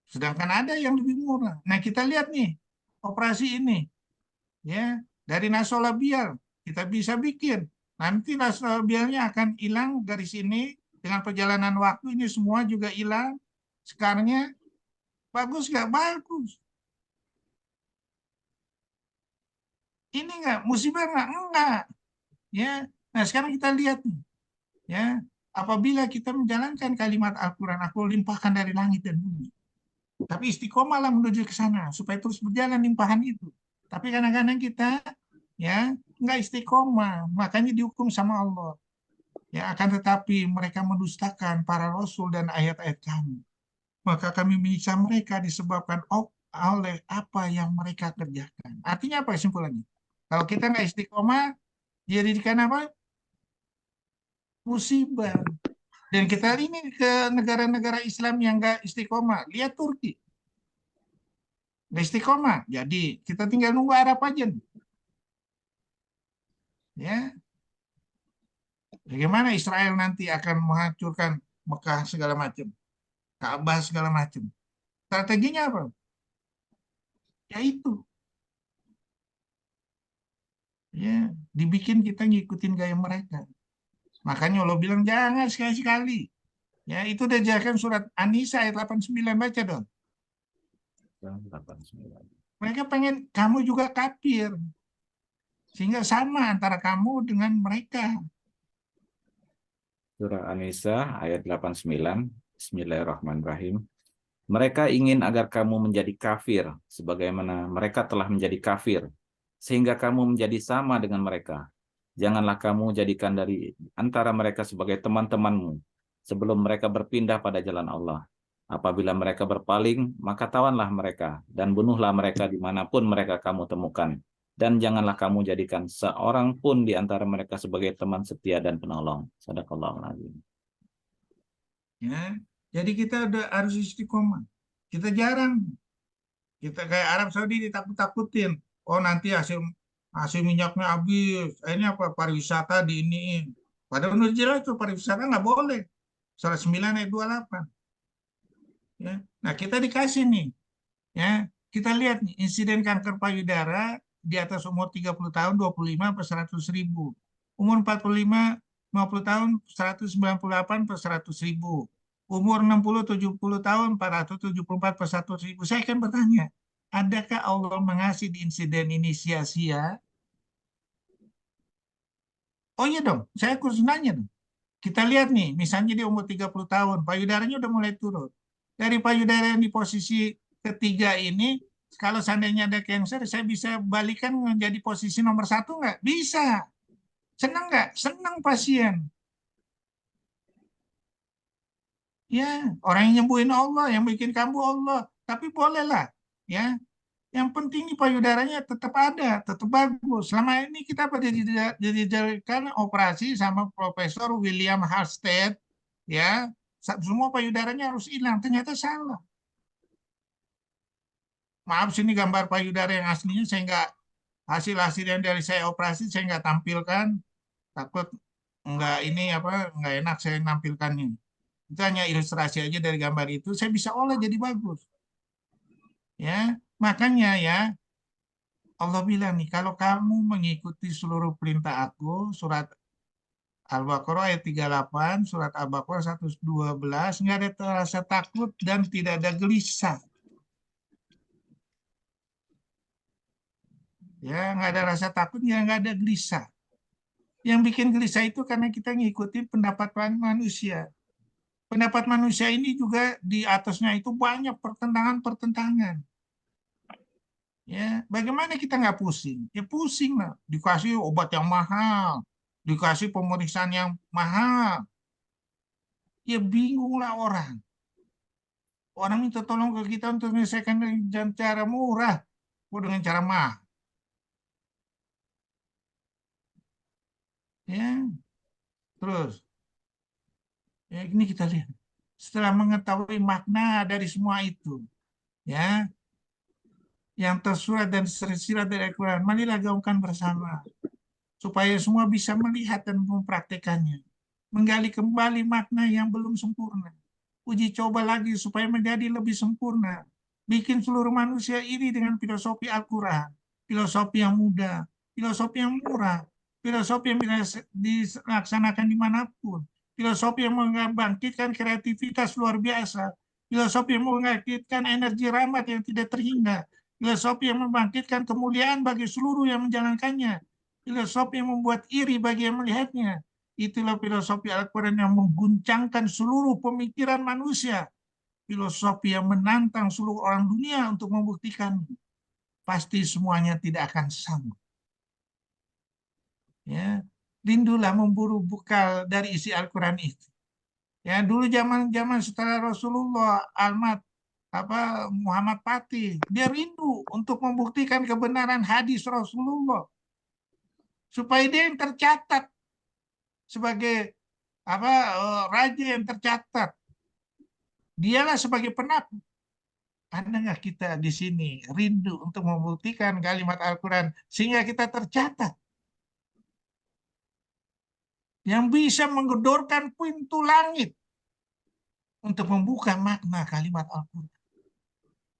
Sedangkan ada yang lebih murah. Nah, kita lihat nih, operasi ini. Ya, dari nasolabial, kita bisa bikin. Nanti nasolabialnya akan hilang dari sini, dengan perjalanan waktu ini semua juga hilang. Sekarangnya bagus nggak? Bagus. Ini nggak musibah nggak? Enggak. Ya. Nah sekarang kita lihat nih. Ya, apabila kita menjalankan kalimat Al-Quran, aku limpahkan dari langit dan bumi. Tapi istiqomahlah menuju ke sana supaya terus berjalan limpahan itu. Tapi kadang-kadang kita ya nggak istiqomah, makanya dihukum sama Allah. Ya, akan tetapi mereka mendustakan para rasul dan ayat-ayat kami. Maka kami menyiksa mereka disebabkan oleh apa yang mereka kerjakan. Artinya apa kesimpulannya? Kalau kita nggak istiqomah, dijadikan apa? Musibah. Dan kita ini ke negara-negara Islam yang nggak istiqomah. Lihat Turki. Nggak istiqomah. Jadi kita tinggal nunggu Arab aja. Ya, bagaimana Israel nanti akan menghancurkan Mekah segala macam, Ka'bah segala macam. Strateginya apa? Ya itu. Ya, dibikin kita ngikutin gaya mereka. Makanya Allah bilang jangan sekali-sekali. Ya, itu udah jelaskan surat An-Nisa ayat 89, baca dong. 89. Mereka pengen kamu juga kafir. Sehingga sama antara kamu dengan mereka. Surah An-Nisa ayat 89. Bismillahirrahmanirrahim. Mereka ingin agar kamu menjadi kafir, sebagaimana mereka telah menjadi kafir, sehingga kamu menjadi sama dengan mereka. Janganlah kamu jadikan dari antara mereka sebagai teman-temanmu, sebelum mereka berpindah pada jalan Allah. Apabila mereka berpaling, maka tawanlah mereka, dan bunuhlah mereka dimanapun mereka kamu temukan. Dan janganlah kamu jadikan seorang pun di antara mereka sebagai teman setia dan penolong. Sadaqallahul adzim. Ya, jadi kita udah harus istiqomah. Kita jarang. Kita kayak Arab Saudi ditakut-takutin. Oh nanti hasil hasil minyaknya habis. Ini apa pariwisata diiniin. Padahal menurut jelas itu pariwisata nggak boleh. Surah 9 ayat 28. Ya. Nah kita dikasih nih. Ya, kita lihat nih insiden kanker payudara di atas umur 30 tahun 25 per 100.000. Umur 45 50 tahun 198 per 100.000. Umur 60 70 tahun 474 per 100.000. Saya akan bertanya, adakah Allah mengasih di insiden ini sia-sia? Oh iya dong, saya harus nanya dong. Kita lihat nih, misalnya dia umur 30 tahun, payudaranya udah mulai turun. Dari payudara yang di posisi ketiga ini, kalau seandainya ada cancer, saya bisa balikan menjadi posisi nomor 1 nggak? Bisa. Senang nggak? Senang pasien. Ya, orang yang nyembuhin Allah, yang bikin kambuh Allah. Tapi bolehlah, ya. Yang penting nih payudaranya tetap ada, tetap bagus. Selama ini kita pada dijadikan operasi sama Profesor William Halsted, ya, semua payudaranya harus hilang. Ternyata salah. Maaf sini gambar payudara yang aslinya saya nggak, hasil-hasil yang dari saya operasi saya nggak tampilkan, takut nggak ini apa nggak enak saya nampilkannya. Itu hanya ilustrasi aja dari gambar itu saya bisa olah jadi bagus. Ya, makanya ya Allah bilang nih, kalau kamu mengikuti seluruh perintah aku, surat Al-Baqarah ayat 38, surat Al-Baqarah 112, nggak ada rasa takut dan tidak ada gelisah. Ya, nggak ada rasa takut, ya nggak ada gelisah. Yang bikin gelisah itu karena kita ngikutin pendapat manusia. Pendapat manusia ini juga di atasnya itu banyak pertentangan-pertentangan. Ya, bagaimana kita nggak pusing? Ya pusing lah. Dikasih obat yang mahal, dikasih pemeriksaan yang mahal. Ya bingung lah orang. Orang minta tolong ke kita untuk menyelesaikan dengan cara murah, dengan cara mahal. Ya, terus ya ini kita lihat. Setelah mengetahui makna dari semua itu, ya, yang tersurat dan tersirat dari Al-Quran, marilah gaungkan bersama supaya semua bisa melihat dan mempraktekannya. Menggali kembali makna yang belum sempurna. Uji coba lagi supaya menjadi lebih sempurna. Bikin seluruh manusia iri dengan filosofi Al-Quran. Filosofi yang mudah, filosofi yang murah, filosofi yang bisa dilaksanakan dimanapun. Filosofi yang membangkitkan kreativitas luar biasa. Filosofi yang membangkitkan energi rahmat yang tidak terhingga. Filosofi yang membangkitkan kemuliaan bagi seluruh yang menjalankannya. Filosofi yang membuat iri bagi yang melihatnya. Itulah filosofi Al-Quran yang mengguncangkan seluruh pemikiran manusia. Filosofi yang menantang seluruh orang dunia untuk membuktikan. Pasti semuanya tidak akan sama. Ya, rindulah memburu bekal dari isi Al-Quran itu. Ya, dulu zaman setelah Rasulullah Muhammad Fatih, dia rindu untuk membuktikan kebenaran hadis Rasulullah supaya dia yang tercatat sebagai raja yang tercatat. Dialah sebagai penakluk. Ada nggak kita di sini rindu untuk membuktikan kalimat Al-Quran sehingga kita tercatat? Yang bisa menggedorkan pintu langit untuk membuka makna kalimat Al-Quran.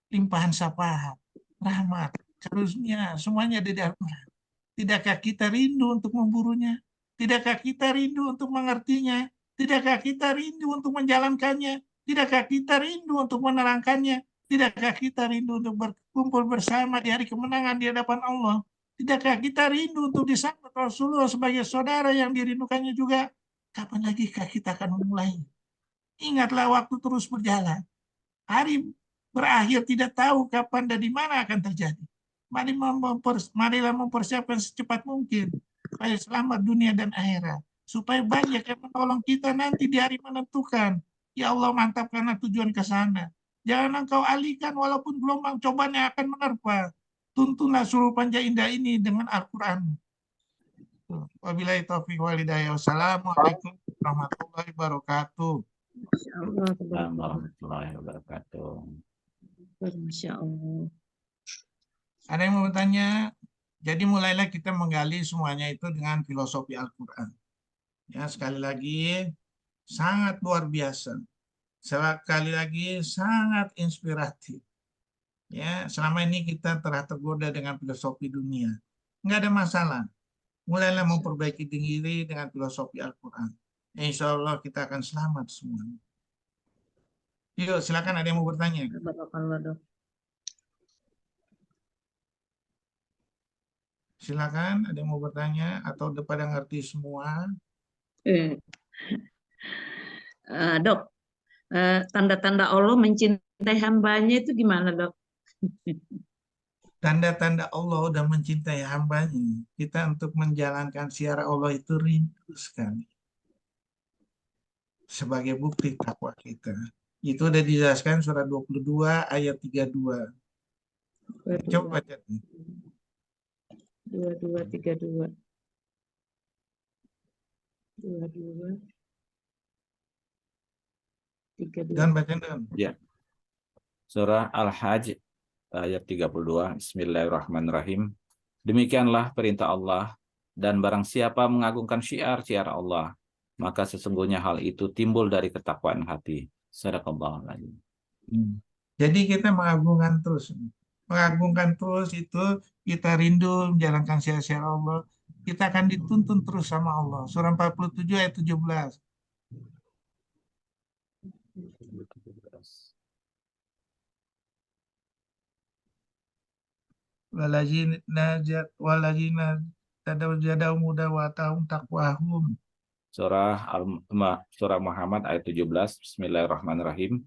Limpahan syafaat, rahmat, seterusnya, semuanya ada di Al-Quran. Tidakkah kita rindu untuk memburunya? Tidakkah kita rindu untuk mengertinya? Tidakkah kita rindu untuk menjalankannya? Tidakkah kita rindu untuk menerangkannya? Tidakkah kita rindu untuk berkumpul bersama di hari kemenangan di hadapan Allah? Tidakkah kita rindu untuk disambut Rasulullah sebagai saudara yang dirindukannya juga? Kapan lagi kita akan memulai? Ingatlah waktu terus berjalan. Hari berakhir tidak tahu kapan dan di mana akan terjadi. Marilah mempersiapkan secepat mungkin supaya selamat dunia dan akhirat. Supaya banyak yang menolong kita nanti di hari menentukan. Ya Allah, mantapkanlah tujuan ke sana. Jangan engkau alihkan walaupun gelombang cobaan yang akan menerpa. Tuntunlah seluruh panjang indah ini dengan Al-Quran. Wabillahi taufiq wal hidayah. Wassalamualaikum warahmatullahi wabarakatuh. Masya Allah, Assalamualaikum warahmatullahi wabarakatuh. Masya Allah. Ada yang mau bertanya? Jadi mulailah kita menggali semuanya itu dengan filosofi Al-Quran. Ya, sekali lagi sangat luar biasa. Sekali lagi sangat inspiratif. Ya, selama ini kita telah tergoda dengan filosofi dunia. Nggak ada masalah. Mulailah memperbaiki diri dengan filosofi Al-Quran. Insya Allah kita akan selamat semuanya. Yuk, silakan ada yang mau bertanya. Barakallah, Dok. Silakan ada yang mau bertanya atau udah pada ngerti semua. Dok, tanda-tanda Allah mencintai hambanya itu gimana, Dok? Tanda-tanda Allah udah mencintai hambanya. Kita untuk menjalankan syiar Allah itu rindu sekali. Sebagai bukti takwa kita. Itu udah dijelaskan surat 22 ayat 32. Coba baca. 2232. 22 Dan 32. baca dan. Ya. Surah Al-Hajj ayat 32. Bismillahirrahmanirrahim. Demikianlah perintah Allah, dan barang siapa mengagungkan syiar-syiar Allah, maka sesungguhnya hal itu timbul dari ketakwaan hati. Sadaqallahul adzim. Jadi kita mengagungkan terus. Mengagungkan terus itu kita rindu menjalankan syiar-syiar Allah. Kita akan dituntun terus sama Allah. Surah 47 ayat 17. Waladzina tadawjadahum huda wa atahum taqwahum. Surah Muhammad ayat 17. Bismillahirrahmanirrahim.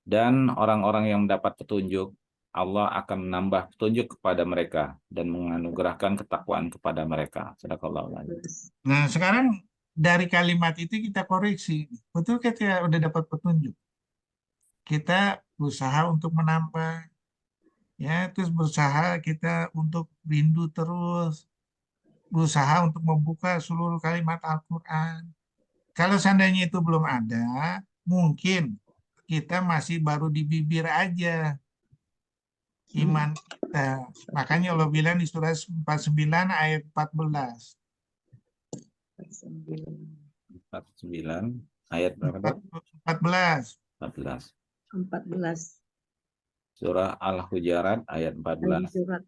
Dan orang-orang yang mendapat petunjuk, Allah akan menambah petunjuk kepada mereka dan menganugerahkan ketakwaan kepada mereka. Sadaqallahul adzim. Nah, sekarang dari kalimat itu kita koreksi. Betul kita udah dapat petunjuk. Kita berusaha untuk menambah, ya, terus berusaha kita untuk rindu terus, berusaha untuk membuka seluruh kalimat Al-Quran. Kalau seandainya itu belum ada, mungkin kita masih baru di bibir aja iman kita. Makanya Allah bilang di surah 49 ayat 14. 49 ayat berapa, Dok? 14. 14. 14 Surah Al-Hujarat ayat 14. surat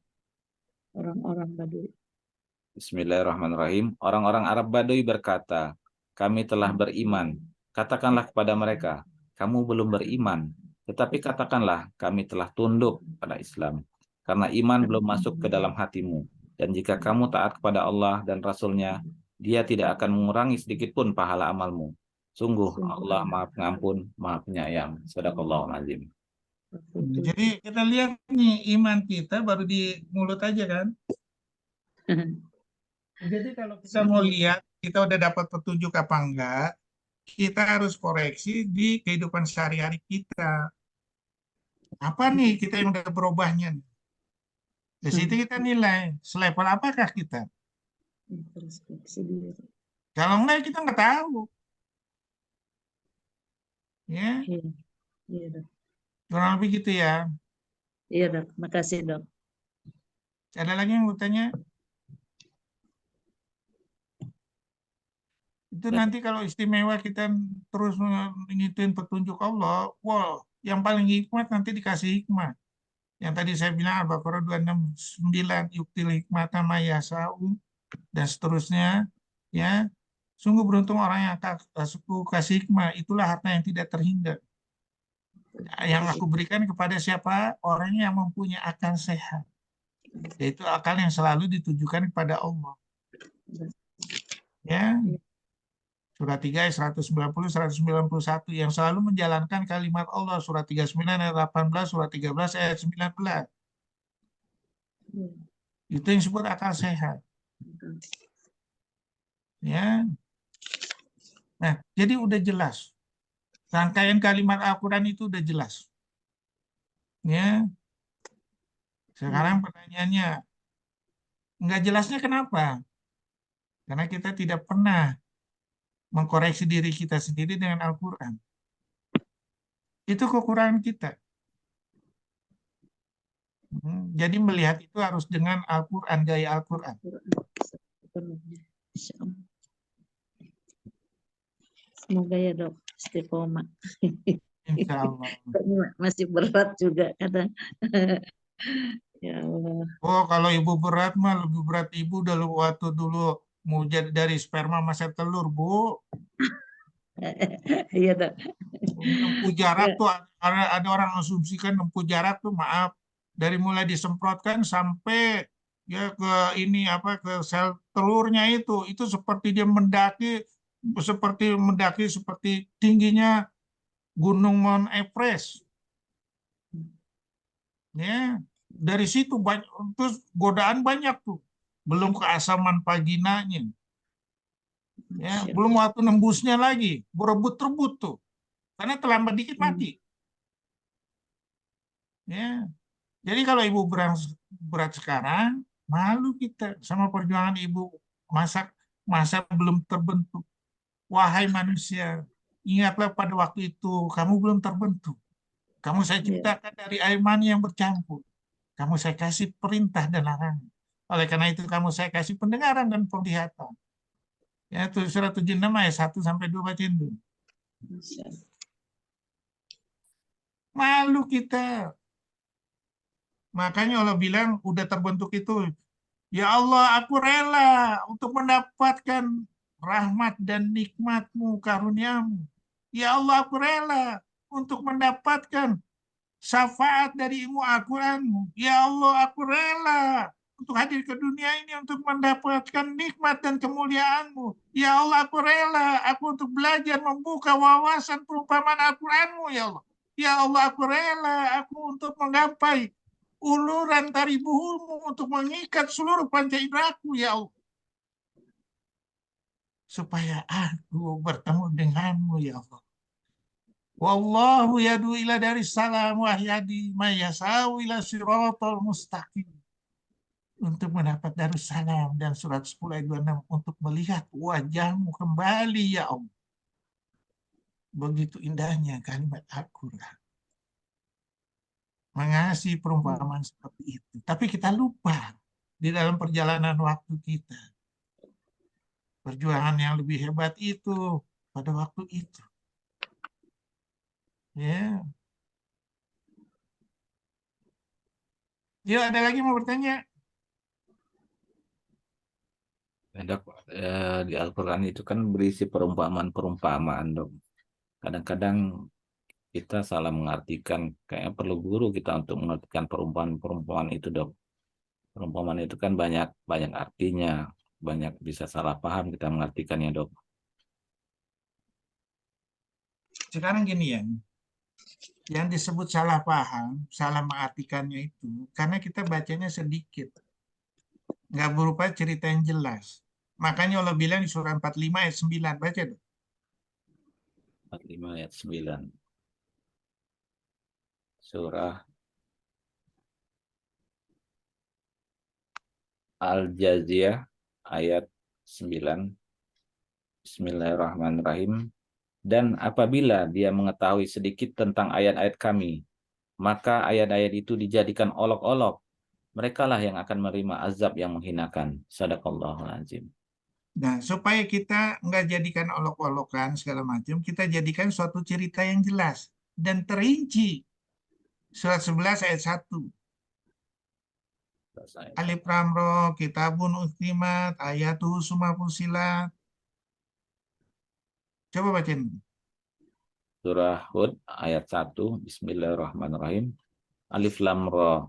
orang-orang Badui. Bismillahirrahmanirrahim. Orang-orang Arab Baduy berkata, kami telah beriman. Katakanlah kepada mereka, kamu belum beriman. Tetapi katakanlah, kami telah tunduk pada Islam. Karena iman belum masuk ke dalam hatimu. Dan jika kamu taat kepada Allah dan Rasul-Nya, Dia tidak akan mengurangi sedikit pun pahala amalmu. Sungguh Allah Maha Pengampun, Maha Penyayang. Sadaqallahul adzim. Jadi kita lihat nih iman kita baru di mulut aja kan. Jadi kalau kita mau lihat kita udah dapat petunjuk apa enggak, kita harus koreksi di kehidupan sehari-hari kita. Apa nih kita yang udah berubahnya? Di situ kita nilai selevel apakah kita. Introspeksi diri. Kalau enggak kita nggak tahu. Ya, Iya, iya dok. kurang lebih gitu ya. Iya dok. Makasih dok. Ada lagi yang mau tanya? Itu nanti kalau istimewa kita terus ngikutin petunjuk Allah, wow, yang paling hikmat nanti dikasih hikmah. Yang tadi saya bilang Al-Baqarah 269, yuktil hikmata ma yasa'u, dan seterusnya, ya. Sungguh beruntung orang yang aku kasih hikmah, itulah harta yang tidak terhingga. Yang aku berikan kepada siapa? Orang yang mempunyai akal sehat. Yaitu akal yang selalu ditujukan kepada Allah. Ya. Surat 3 ayat 190, 191 yang selalu menjalankan kalimat Allah. Surat 39 ayat 18, surat 13 ayat 19. Itu yang disebut akal sehat. Ya. Nah, jadi udah jelas. Rangkaian kalimat Al-Quran itu udah jelas. Ya. Sekarang pertanyaannya, nggak jelasnya kenapa? Karena kita tidak pernah mengkoreksi diri kita sendiri dengan Al-Quran. Itu kekurangan kita. Jadi melihat itu harus dengan Al-Quran, gaya Al-Quran. Semoga ya dok istiqomah. Insya Allah. Masih berat juga kadang. Ya Allah. Oh, kalau ibu berat mah lebih berat ibu dulu waktu dulu mau jadi dari sperma masa telur, Bu. Iya dok. Nempuh jarak tuh ada orang asumsikan nempuh jarak tuh maaf dari mulai disemprotkan sampai ya ke ini apa ke sel telurnya itu seperti dia mendaki seperti tingginya Gunung Mount Everest. Ya, dari situ banyak terus godaan banyak tuh. Belum keasaman vaginanya. Ya, belum waktu nembusnya lagi, berebut-rebut tuh. Karena terlambat dikit mati. Ya. Jadi kalau ibu berat sekarang, malu kita sama perjuangan ibu masa belum terbentuk. Wahai manusia, ingatlah pada waktu itu kamu belum terbentuk. Kamu saya ciptakan dari air mani yang bercampur. Kamu saya kasih perintah dan larangan. Oleh karena itu kamu saya kasih pendengaran dan penglihatan. Ya, itu surat 76 ayat 1 sampai 2 bacain dulu. Malu kita. Makanya Allah bilang udah terbentuk itu. Ya Allah, aku rela untuk mendapatkan rahmat dan nikmat-Mu, karuniamu. Ya Allah, aku rela untuk mendapatkan syafaat dari ilmu Al-Quranmu. Ya Allah, aku rela untuk hadir ke dunia ini untuk mendapatkan nikmat dan kemuliaan-Mu. Ya Allah, aku rela aku untuk belajar membuka wawasan perumpamaan Al-Quran-Mu, ya Allah. Ya Allah, aku rela aku untuk menggapai uluran tari buhul-Mu untuk mengikat seluruh panca inderaku, ya Allah. Supaya aku bertemu denganmu, ya Allah. Wallahu yadu ila dari salam wa yahdi may yasha'u ila siratal mustaqim. Untuk mendapat Darussalam dan surat 10 ayat 26 untuk melihat wajahmu kembali, ya Allah. Begitu indahnya kalimat Al-Quran. Mengasih perumpamaan seperti itu. Tapi kita lupa di dalam perjalanan waktu kita. Perjuangan yang lebih hebat itu pada waktu itu. Ya. Yuk, ada lagi mau bertanya? Dok, di Al-Quran itu kan berisi perumpamaan-perumpamaan, dok. Kadang-kadang kita salah mengartikan, kayaknya perlu guru kita untuk mengartikan perumpamaan-perumpamaan itu, dok. Perumpamaan itu kan banyak artinya, banyak bisa salah paham kita mengartikannya, dok. Sekarang gini ya, yang disebut salah paham, salah mengartikannya itu, karena kita bacanya sedikit. Nggak berupa cerita yang jelas. Makanya Allah bilang di surah 45 ayat 9, baca dong. 45 ayat 9. Surah Al-Jaziyah ayat 9. Bismillahirrahmanirrahim. Dan apabila dia mengetahui sedikit tentang ayat-ayat kami, maka ayat-ayat itu dijadikan olok-olok. Merekalah yang akan menerima azab yang menghinakan. Sadaqallahul azim. Nah, supaya kita nggak jadikan olok-olokan segala macam, kita jadikan suatu cerita yang jelas dan terinci. Surat 11 ayat 1. Alif Lam Ra, kitabun uktimat, ayatuhu summa fusilat. Coba bacain. Surah Hud ayat 1. Bismillahirrahmanirrahim. Alif Lam Ra.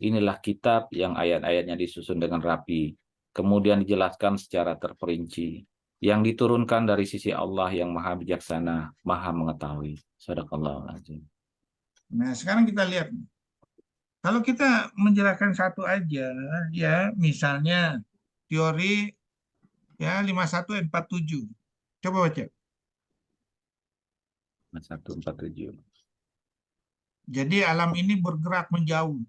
Inilah kitab yang ayat-ayatnya disusun dengan rapi, kemudian dijelaskan secara terperinci, yang diturunkan dari sisi Allah yang Maha Bijaksana, Maha Mengetahui. Sadaqallahul azim. Nah, sekarang kita lihat. Kalau kita menjelaskan satu aja, ya, misalnya teori ya 51 dan 47. Coba baca. 147. Jadi alam ini bergerak menjauh.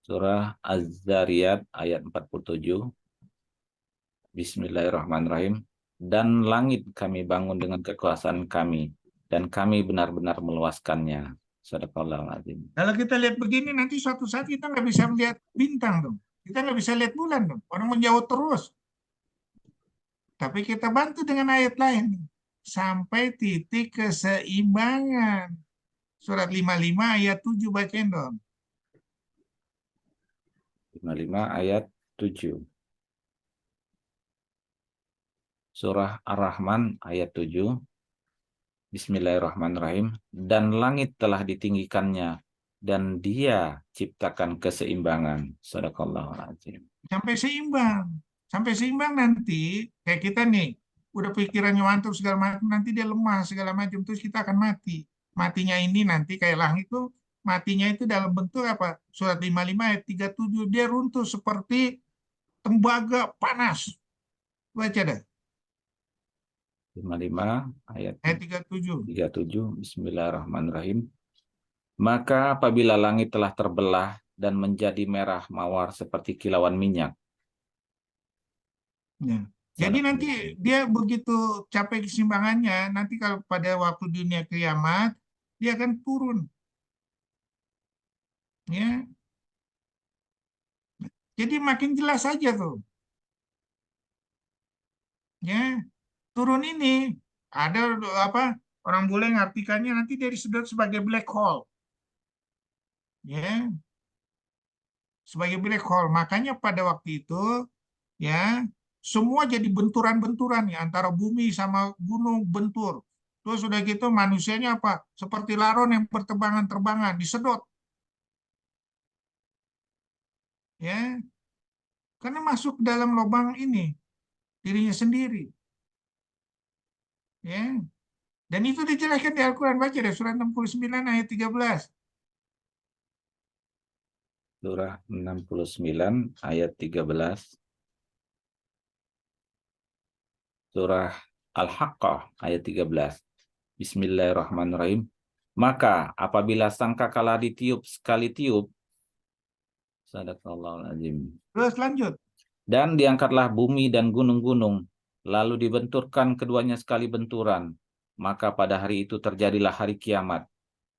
Surah Az-Zariyat ayat 47. Bismillahirrahmanirrahim. Dan langit kami bangun dengan kekuasaan kami, dan kami benar-benar meluaskannya. Sadaqallahul azim. Kalau kita lihat begini, nanti suatu saat kita nggak bisa melihat bintang dong. Kita nggak bisa lihat bulan dong. Orang menjauh terus. Tapi kita bantu dengan ayat lain. Sampai titik keseimbangan. Surat 55 ayat 7 bacain dong. 55 ayat 7. Surah Ar-Rahman ayat 7. Bismillahirrahmanirrahim. Dan langit telah ditinggikannya, dan dia ciptakan keseimbangan. Sadaqallahul azim. Sampai seimbang. Sampai seimbang nanti, kayak kita nih, udah pikirannya mantap segala macam, nanti dia lemah segala macam, terus kita akan mati. Matinya ini nanti kayak langit itu, matinya itu dalam bentuk apa? Surat 55 ayat 37, dia runtuh seperti tembaga panas. Baca dah. 55 ayat Ayat 37. 37. Bismillahirrahmanirrahim. Maka apabila langit telah terbelah dan menjadi merah mawar seperti kilauan minyak. Ya. Jadi nanti dia begitu capai keseimbangannya, nanti kalau pada waktu dunia kiamat, dia akan turun. Ya. Jadi makin jelas saja tuh. Ya, turun ini ada apa? Orang boleh ngartikannya nanti dia disebut sebagai black hole. Ya. Sebagai black hole. Makanya pada waktu itu ya, semua jadi benturan-benturan ya antara bumi sama gunung bentur. Terus sudah gitu manusianya apa? Seperti laron yang berterbangan-terbangan, disedot. Ya, karena masuk dalam lubang ini dirinya sendiri. Ya, dan itu dijelaskan di Al-Quran. Baca deh surat 69 ayat 13. Surah 69 ayat 13. Surah Al-Haqqah ayat 13. Bismillahirrahmanirrahim. Maka apabila sangkakala ditiup sekali tiup, sadaqallahul azim. Terus lanjut. Dan diangkatlah bumi dan gunung-gunung, lalu dibenturkan keduanya sekali benturan. Maka pada hari itu terjadilah hari kiamat.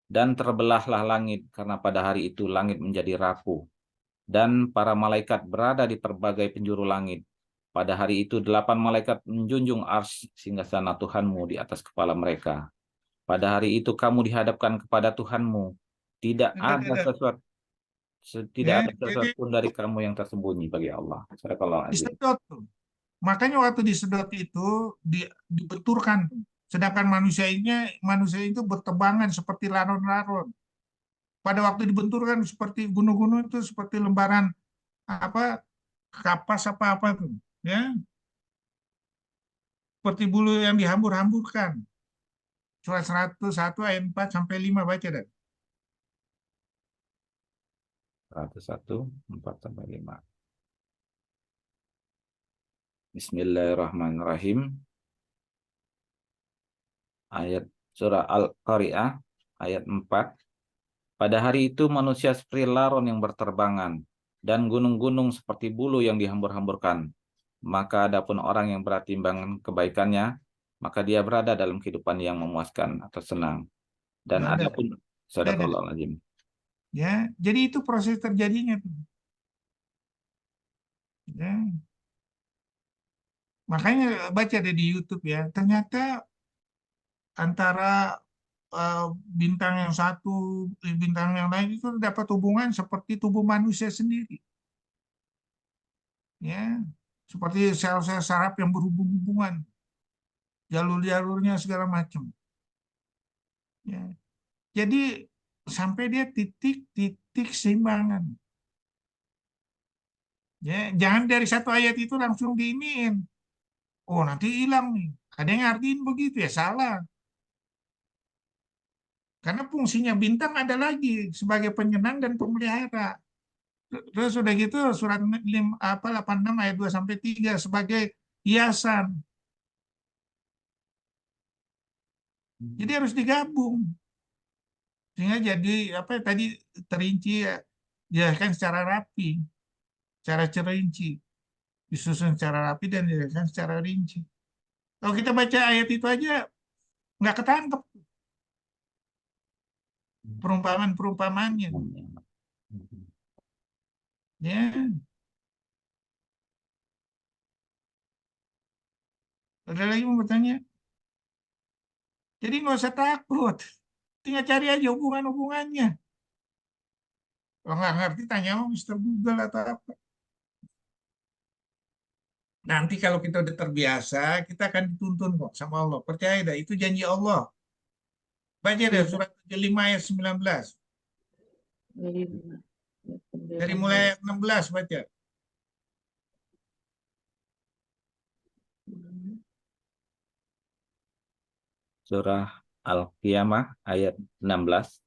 Dan terbelahlah langit, karena pada hari itu langit menjadi rapuh. Dan para malaikat berada di berbagai penjuru langit. Pada hari itu 8 malaikat menjunjung arsy singgasana Tuhanmu di atas kepala mereka. Pada hari itu kamu dihadapkan kepada Tuhanmu. Tidak ada sesuatu Ya, jadi pun dari kamu yang tersembunyi bagi Allah. Sadaqallahul azim. disedot tuh. Makanya waktu disedot itu dibenturkan. Sedangkan manusia itu bertebangan seperti laron-laron. Pada waktu dibenturkan seperti gunung-gunung itu seperti lembaran apa kapas apa tuh, ya, seperti bulu yang dihambur-hamburkan. Surat 101 ayat 4 sampai 5 baca dah. 101, 4 sampai 5. Bismillahirrahmanirrahim. Ayat surah Al-Qari'ah ayat 4. Pada hari itu manusia seperti laron yang berterbangan dan gunung-gunung seperti bulu yang dihambur-hamburkan. Maka adapun orang yang berat timbangan kebaikannya, maka dia berada dalam kehidupan yang memuaskan atau senang. Dan adapun sadaqallahul azim. Ya, jadi itu proses terjadinya tuh. Ya. Makanya baca deh di YouTube ya. Ternyata antara bintang yang satu, bintang yang lain itu dapat hubungan seperti tubuh manusia sendiri. Ya, seperti sel-sel saraf yang berhubung-hubungan, jalur-jalurnya segala macam. Ya, jadi sampai dia titik seimbangan. Ya, jangan dari satu ayat itu langsung diiniin. Oh, nanti hilang nih. Ada yang artiin begitu ya, salah. Karena fungsinya bintang ada lagi sebagai penyenang dan pemelihara. Terus sudah gitu surat 86 ayat 2 sampai 3 sebagai hiasan. Jadi harus digabung. Sehingga jadi apa tadi terinci ya, dijelaskan secara rapi, secara rinci, disusun secara rapi dan dijelaskan secara rinci. Kalau kita baca ayat itu aja nggak ketangkep perumpamaan-perumpamaannya. Ya, ada lagi mau bertanya? Jadi nggak usah takut, tinggal cari aja hubungan-hubungannya. Kalau nggak ngerti tanya sama Mr. Google atau apa. Nanti kalau kita udah terbiasa, kita akan dituntun kok sama Allah. Percaya dah, itu janji Allah. Baca deh surat 75 ayat 19. Dari mulai ayat 16 baca. Surah Al-Qiyamah ayat 16.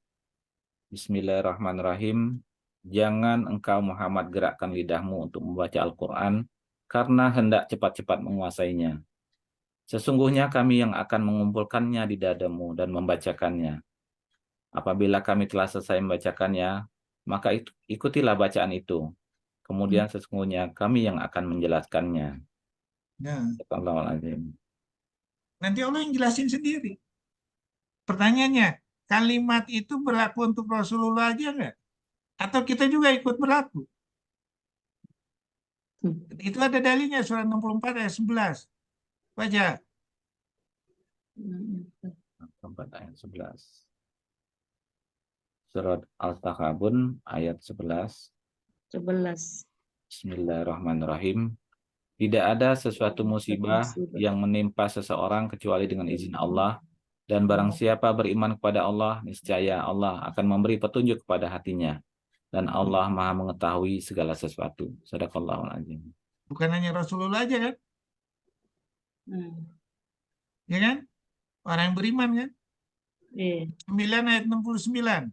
Bismillahirrahmanirrahim. Jangan engkau Muhammad gerakkan lidahmu untuk membaca Al-Quran karena hendak cepat-cepat menguasainya. Sesungguhnya kami yang akan mengumpulkannya di dadamu dan membacakannya. Apabila kami telah selesai membacakannya, maka ikutilah bacaan itu. Kemudian sesungguhnya kami yang akan menjelaskannya. Nah, Astagfirullahaladzim. nanti Allah yang jelasin sendiri. Pertanyaannya, kalimat itu berlaku untuk Rasulullah aja nggak? Atau kita juga ikut berlaku? Itu ada dalilnya surat 64 ayat 11. Baca. 64 ayat 11. Surat Al-Takabun ayat 11. 11. Bismillahirrahmanirrahim. Tidak ada sesuatu musibah yang menimpa seseorang kecuali dengan izin Allah, Dan barang siapa beriman kepada Allah, niscaya Allah akan memberi petunjuk kepada hatinya. Dan Allah Maha mengetahui segala sesuatu. Shadaqallahul adzim. Bukan hanya Rasulullah aja kan? Ya kan? Orang yang beriman kan? Iya. 9 ayat 69.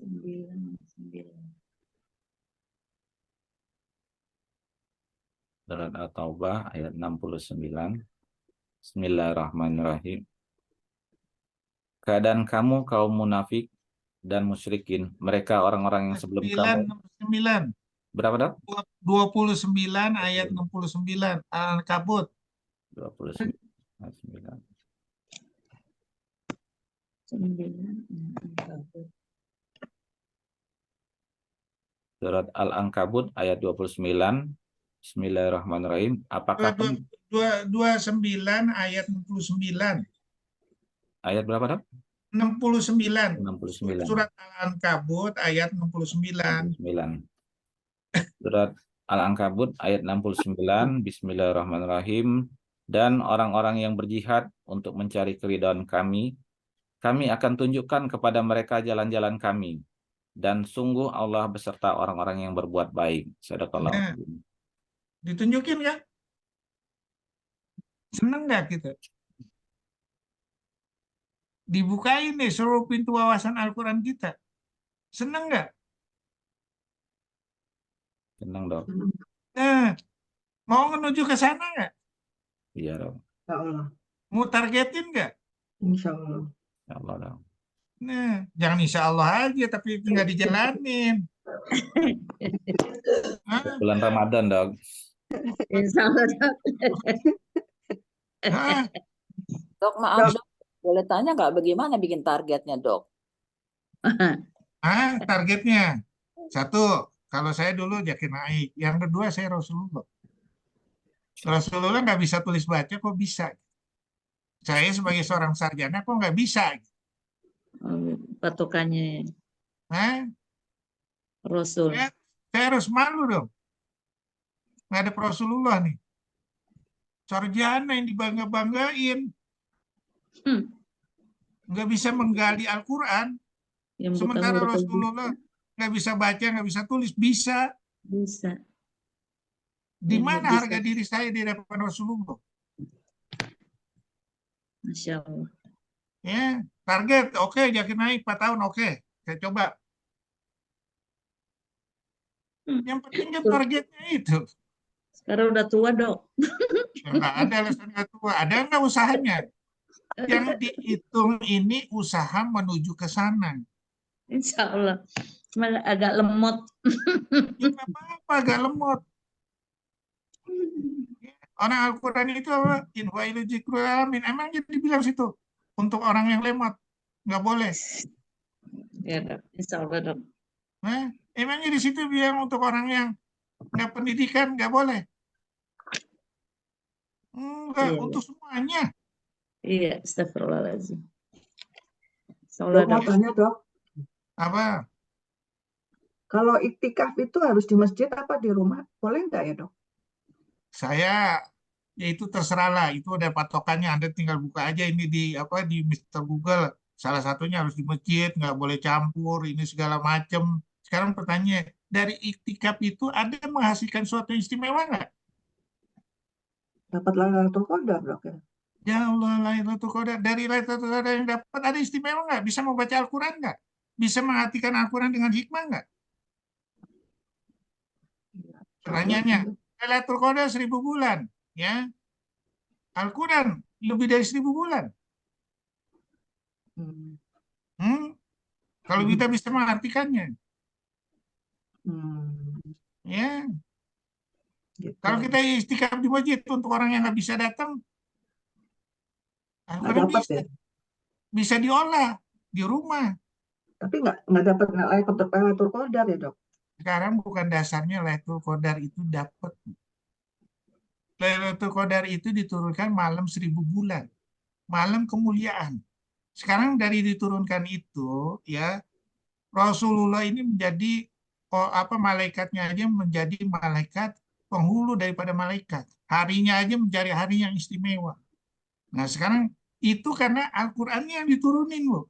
9. Surat At-Taubah ayat 69. Bismillahirrahmanirrahim. Keadaan kamu kaum munafik dan musyrikin, mereka orang-orang yang sebelum kamu. 9. Berapa, Dok? 29 ayat 69. Al-Ankabut. 29. 9. Surat Al-Ankabut ayat 29. Bismillahirrahmanirrahim. Apakah 29 ayat 69. ayat berapa, Dok? 69. 69. Surat Al-Ankabut ayat 69. 69. Surat Al-Ankabut ayat 69. Bismillahirrahmanirrahim. Dan orang-orang yang berjihad untuk mencari keridhaan kami akan tunjukkan kepada mereka jalan-jalan kami. Dan sungguh Allah beserta orang-orang yang berbuat baik. Shadaqallahu Nah, ditunjukin kan? Seneng nggak kita? Dibukain nih seluruh pintu wawasan Al-Quran kita. Seneng nggak? Senang, Dok. Nah, mau menuju ke sana nggak? Iya, Dok. Insya Allah. Mau targetin nggak? Insya Allah. Ya Allah, Dok. Nah, jangan insya Allah aja, tapi nggak dijalanin. Hah? Bulan Ramadan, Dok. Insya Allah. Hah? Dok, maaf dok, boleh tanya nggak bagaimana bikin targetnya dok? Targetnya. 1, kalau saya dulu Zakir Naik. Yang kedua saya Rasulullah. Rasulullah nggak bisa tulis baca, kok bisa? Saya sebagai seorang sarjana kok nggak bisa? Patokannya Hah? Rasul. Saya harus malu dong. Nggak ada Rasulullah nih. Sarjana yang dibangga-banggain. Nggak bisa menggali Al-Quran. Yang Sementara buta huruf Rasulullah nggak bisa baca, nggak bisa tulis. Bisa. bisa. Di Yang mana bisa. harga diri saya di hadapan Rasulullah? Masya Allah. Ya, target, oke, Zakir Naik 4 tahun, oke. Saya coba. Yang penting kan targetnya itu. Sekarang udah tua, Dok. Ya, nggak ada alasan nggak tua. Ada nggak usahanya? Yang dihitung ini usaha menuju ke sana. Insya Allah. Cuma agak lemot. Ya, nggak apa-apa, agak lemot. Orang Al-Quran itu apa? In wailu dzikrul alamin. Emang jadi dibilang situ untuk orang yang lemot. Nggak boleh. Ya, Dok. Insya Allah, Dok. Nah, emangnya di situ bilang untuk orang yang nggak pendidikan nggak boleh. Enggak, Iya, untuk semuanya. Iya, astagfirullahaladzim. Insya Dok, Allah, mau Dok. tanya dok, Apa? kalau iktikaf itu harus di masjid apa di rumah? Boleh nggak ya dok? Saya ya itu terserahlah, itu ada patokannya. Anda tinggal buka aja ini di Mr. Google. Salah satunya harus di masjid, nggak boleh campur ini segala macam. Sekarang pertanyaan, dari iktikaf itu ada menghasilkan suatu yang istimewa nggak? Dapat Lailatul Qadar dok ya? Ya Allah, Lailatul Qadar. Dari Lailatul Qadar yang dapat ada istimewa nggak? Bisa membaca Al-Quran nggak? Bisa mengartikan Al-Quran dengan hikmah nggak? Pertanyaannya, Lailatul Qadar 1000 bulan, ya. Al-Quran lebih dari 1000 bulan. Kalau kita bisa mengartikannya, ya. Gitu. Kalau kita istikaf di masjid untuk orang yang nggak bisa datang, Nggak Al-Quran dapat ya? bisa diolah di rumah. Tapi nggak dapat Lailatul Qadar ya dok? Sekarang bukan dasarnya Lailatul Qadar itu dapat. Lailatul Qadar itu diturunkan malam 1000 bulan, malam kemuliaan. Sekarang dari diturunkan itu, ya, Rasulullah ini menjadi malaikatnya aja menjadi malaikat penghulu daripada malaikat. Harinya aja menjadi hari yang istimewa. Nah, sekarang itu karena Al-Qur'annya yang diturunin, Bu.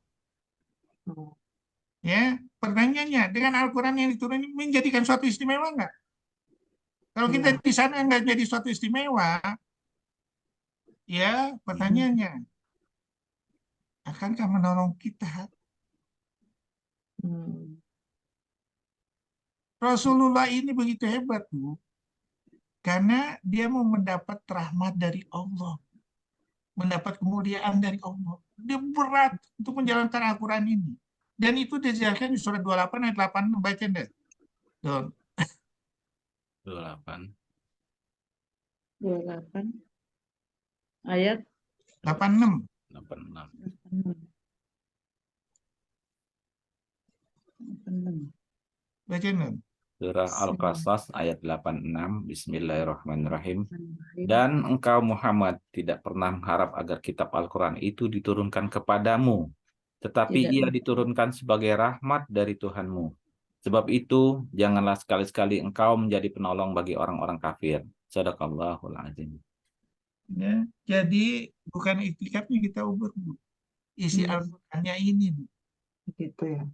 Oh, Ya, pertanyaannya, dengan Al-Quran yang diturunin menjadikan suatu istimewa nggak? Kalau kita iya. di sana nggak jadi suatu istimewa, ya pertanyaannya, akankah menolong kita? Hmm. Rasulullah ini begitu hebat, Bu, karena dia mau mendapat rahmat dari Allah, mendapat kemuliaan dari Allah. Dia berat untuk menjalankan Al-Quran ini. Dan itu dijelaskan di surat 28 ayat 8, baca deh. Don. 28. 28 ayat 86. 86. 86. Baca Don. Surah Al-Qasas ayat 86. Bismillahirrahmanirrahim. Dan engkau Muhammad tidak pernah mengharap agar kitab Al-Quran itu diturunkan kepadamu, tetapi Tidak. ia diturunkan sebagai rahmat dari Tuhanmu. Sebab itu, janganlah sekali-sekali engkau menjadi penolong bagi orang-orang kafir. Sadaqallahul azim. Ya, jadi bukan itikafnya kita ubah, Bu. Isi Al-Qur'annya ini, Bu. Gitu ya.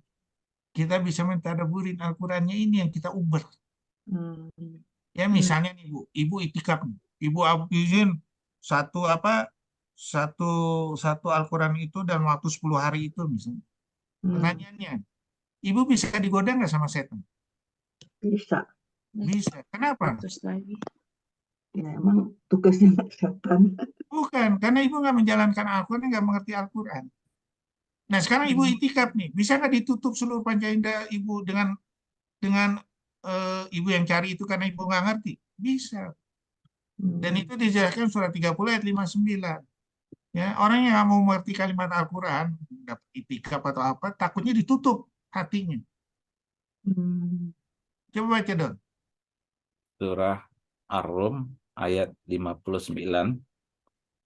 Kita bisa mentadaburin Al-Qur'annya ini yang kita ubah. Hmm. Ya, misalnya nih, Bu, Ibu itikaf nih. Ibu habisin satu apa? Satu Al-Qur'an itu dalam waktu 10 hari itu misalnya. Pertanyaannya, Ibu bisa digoda nggak sama setan? Bisa. Bisa. Kenapa? Terus lagi. Ya, emang tugasnya setan. Bukan, karena Ibu nggak menjalankan Al-Qur'an, nggak mengerti Al-Qur'an. Nah, sekarang Ibu itikaf nih, bisa nggak ditutup seluruh panca indera Ibu dengan Ibu yang cari itu karena Ibu nggak ngerti? Bisa. Dan itu dijelaskan surat 30 ayat 59. Ya, orang yang nggak mau mengerti kalimat Al-Quran, dapat itikaf atau apa, takutnya ditutup hatinya. Hmm. Coba baca dong. Surah Ar-Rum ayat 59.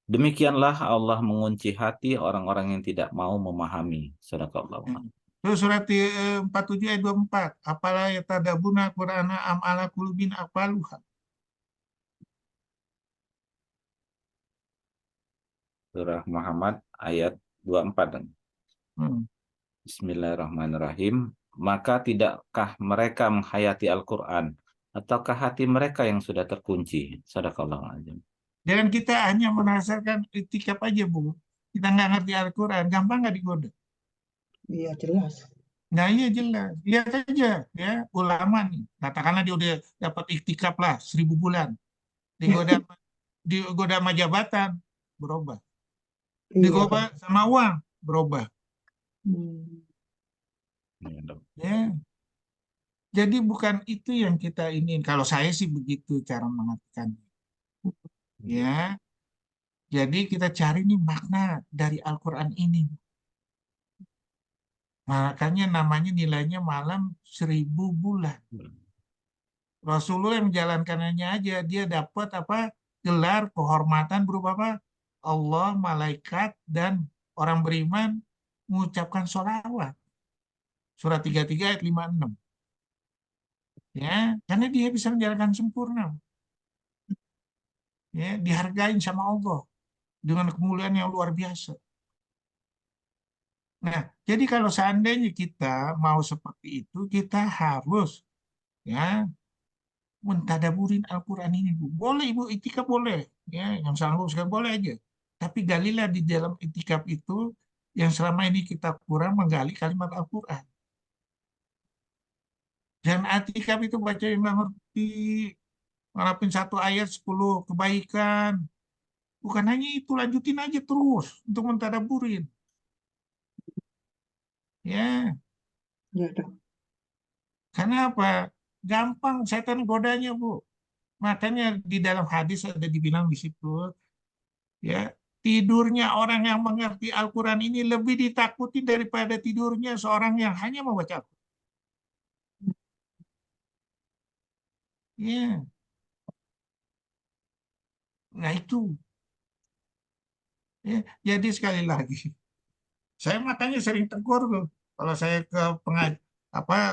Demikianlah Allah mengunci hati orang-orang yang tidak mau memahami. Sadaqallahu azim. Terus surat 47 ayat 24. Apalah yatadabuna Qur'ana am ala kulubin aqfaluha. Surah Muhammad ayat 24. Hmm. Bismillahirrahmanirrahim. Maka tidakkah mereka menghayati Al-Quran, ataukah hati mereka yang sudah terkunci? Sadaqallahu azim. Dan kita hanya merasakan itikaf aja, Bu. Kita nggak ngerti Al-Quran, gampang nggak digoda? Iya, jelas. Nah, iya jelas. Lihat aja ya, ulama nih. Katakanlah dia udah dapat iktikaf lah 1000 bulan. Digoda sama jabatan, berubah. Iya. Digoda sama uang, berubah. Hmm. Ya, Dok. Ya. Jadi bukan itu yang kita ingin. Kalau saya sih begitu cara mengartikan. Ya. Jadi kita cari nih makna dari Al-Quran ini. Makanya namanya nilainya malam 1000 bulan. Rasulullah yang menjalankannya aja, dia dapat apa? Gelar kehormatan berupa apa? Allah, malaikat, dan orang beriman mengucapkan sholawat. Surat 33 ayat 56. Ya, karena dia bisa menjalankan sempurna. Ya, dihargain sama Allah dengan kemuliaan yang luar biasa. Nah, jadi kalau seandainya kita mau seperti itu, kita harus ya mentadaburin Al-Quran ini, Bu. Boleh Ibu itikaf boleh, ya, yang sanggup sekali boleh aja. Tapi galilah di dalam itikaf itu yang selama ini kita kurang menggali kalimat Al-Quran. Dan itikaf itu baca yang nggak ngerti, ngarapin satu ayat 10 kebaikan. Bukan hanya itu, lanjutin aja terus untuk mentadaburin. Ya, Iya, Dok. karena apa? Gampang setan godanya, Bu. Makanya di dalam hadis ada dibilang di situ, ya, tidurnya orang yang mengerti Al-Quran ini lebih ditakuti daripada tidurnya seorang yang hanya membaca Al-Quran. Ya, nah itu. Ya, jadi sekali lagi, saya makanya sering tegur tuh. Kalau saya ke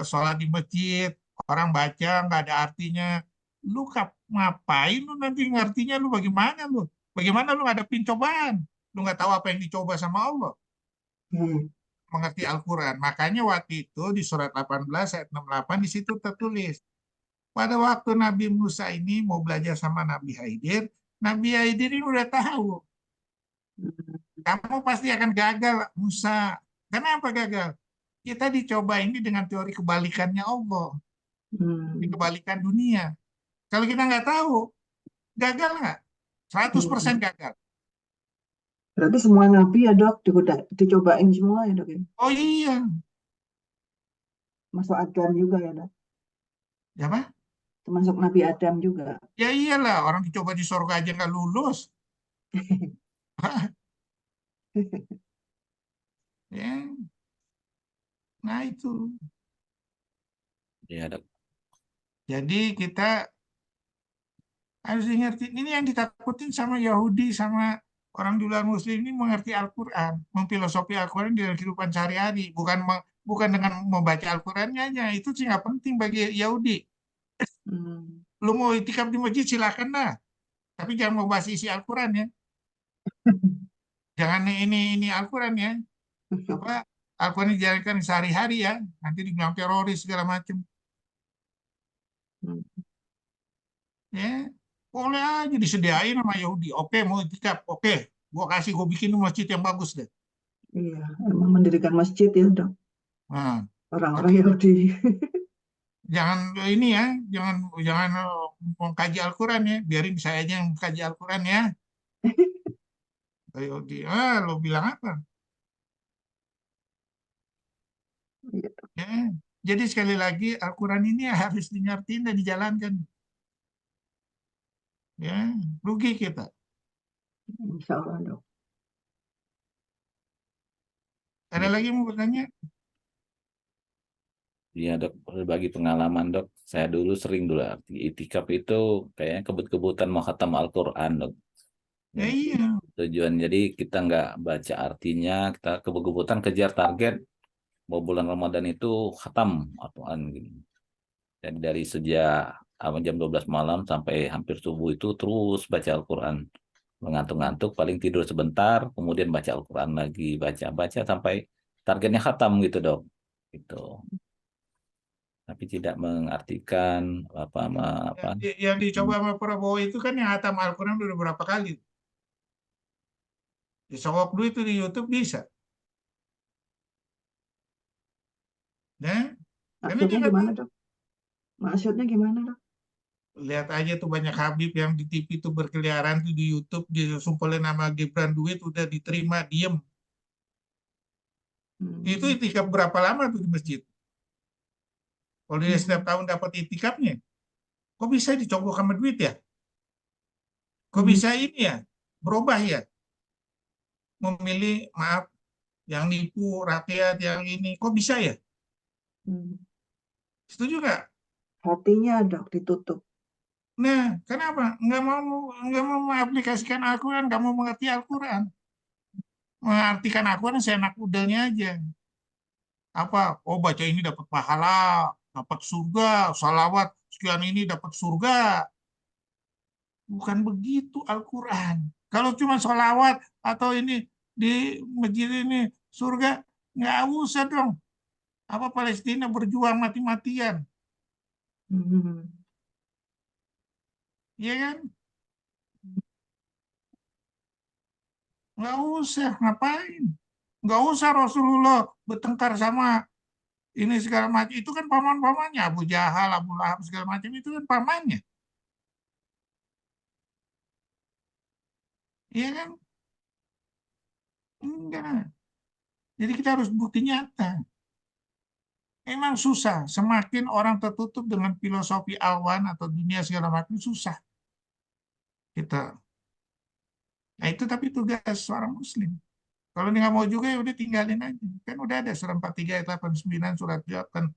sholat di masjid, orang baca nggak ada artinya, lu ngapain lu nanti ngertinya lu bagaimana lu? Bagaimana lu ngadepin cobaan? Lu nggak tahu apa yang dicoba sama Allah. Mengerti Al-Quran. Makanya waktu itu di surat 18 ayat 68 di situ tertulis. Pada waktu Nabi Musa ini mau belajar sama Nabi Khidir ini udah tahu. Kamu pasti akan gagal, Musa. Kenapa gagal? Kita dicoba ini dengan teori kebalikannya Allah. Kebalikan dunia. Kalau kita nggak tahu, gagal nggak? 100% gagal. Berarti semua nabi ya dok, dicobain semua ya dok ya? Oh iya. Masuk Adam juga ya dok? Ya, Pak? Termasuk Nabi Adam juga. Ya iyalah, orang dicoba di surga aja nggak lulus. Ya, nah itu. Ya, Dok. Jadi kita harus ngerti. Ini yang ditakutin sama Yahudi, sama orang di luar Muslim ini mengerti Al-Quran, memfilosofi Al-Quran di dalam kehidupan sehari-hari, bukan dengan membaca Al-Qurannya aja. Itu sih nggak penting bagi Yahudi. Lu mau itikaf di masjid silakan lah, tapi jangan mau bahas isi Al-Quran ya. Jangan ini Al-Quran ya. Apa Al-Quran dijalankan sehari-hari ya. Nanti dibilang teroris segala macam. Ya, boleh aja disediain sama Yahudi. Oke, mau itikaf. Oke, gue bikin masjid yang bagus deh. Iya, emang mendirikan masjid ya dok. Nah, Orang-orang tapi Yahudi. jangan ini ya, jangan jangan mengkaji Al-Quran ya. Biarin saya aja yang mengkaji Al-Quran ya. Yahudi, lo bilang apa? Iya, Ya. Jadi sekali lagi Al-Quran ini harus dinyartiin dan dijalankan. Ya, rugi kita. Insya Allah dok. Ada lagi yang mau bertanya? Iya, Dok. Berbagi pengalaman, Dok. Saya dulu sering dulu arti itikaf itu kayaknya kebut-kebutan mau khatam Al-Quran, Dok. Ya Ya, iya. tujuan jadi kita nggak baca artinya, kita kebut-kebutan kejar target mau bulan Ramadan itu khatam Al-Quran gitu. Jadi dari sejak jam 12 malam sampai hampir subuh itu terus baca Al-Quran. Mengantuk-ngantuk, paling tidur sebentar, kemudian baca Al-Quran lagi, baca-baca sampai targetnya khatam gitu, Dok. Gitu. Tapi tidak mengartikan apa. Yang dicoba sama Prabowo itu kan yang hatam Al-Quran udah berapa kali. Disogok dulu itu di YouTube bisa. Ya, karena dia Maksudnya nggak gimana tahu. dok? Maksudnya gimana dok? Lihat aja tuh banyak Habib yang di TV itu berkeliaran tuh di YouTube, disumpulin nama Gibran duit udah diterima diem. Itu itikaf berapa lama tuh di masjid? Kalau dia setiap tahun dapat itikafnya, kok bisa dicogok sama duit ya? Kok bisa ini ya? Berubah ya? Memilih, maaf, yang nipu rakyat, yang ini. Kok bisa ya? Setuju nggak? Hatinya dok ditutup. Nah, kenapa? Nggak mau mengaplikasikan Al-Quran, nggak mau mengerti Al-Quran. Mengartikan Al-Quran seenak udelnya aja. Apa? Oh, baca ini dapat pahala, dapat surga, salawat sekian ini dapat surga. Bukan begitu Al-Quran. Kalau cuma salawat atau ini di masjid ini surga, nggak usah dong. Apa Palestina berjuang mati-matian, ya kan? Nggak usah, ngapain? Nggak usah Rasulullah bertengkar sama ini segala macam. Itu kan paman-pamannya, Abu Jahal, Abu Lahab segala macam itu kan pamannya, iya kan? Enggak. Jadi kita harus bukti nyata. Emang susah, semakin orang tertutup dengan filosofi awan atau dunia segala macam susah kita. Nah itu tapi tugas seorang muslim. Kalau dia nggak mau juga ya udah tinggalin aja. Kan udah ada surat 43 ayat 89, surat kan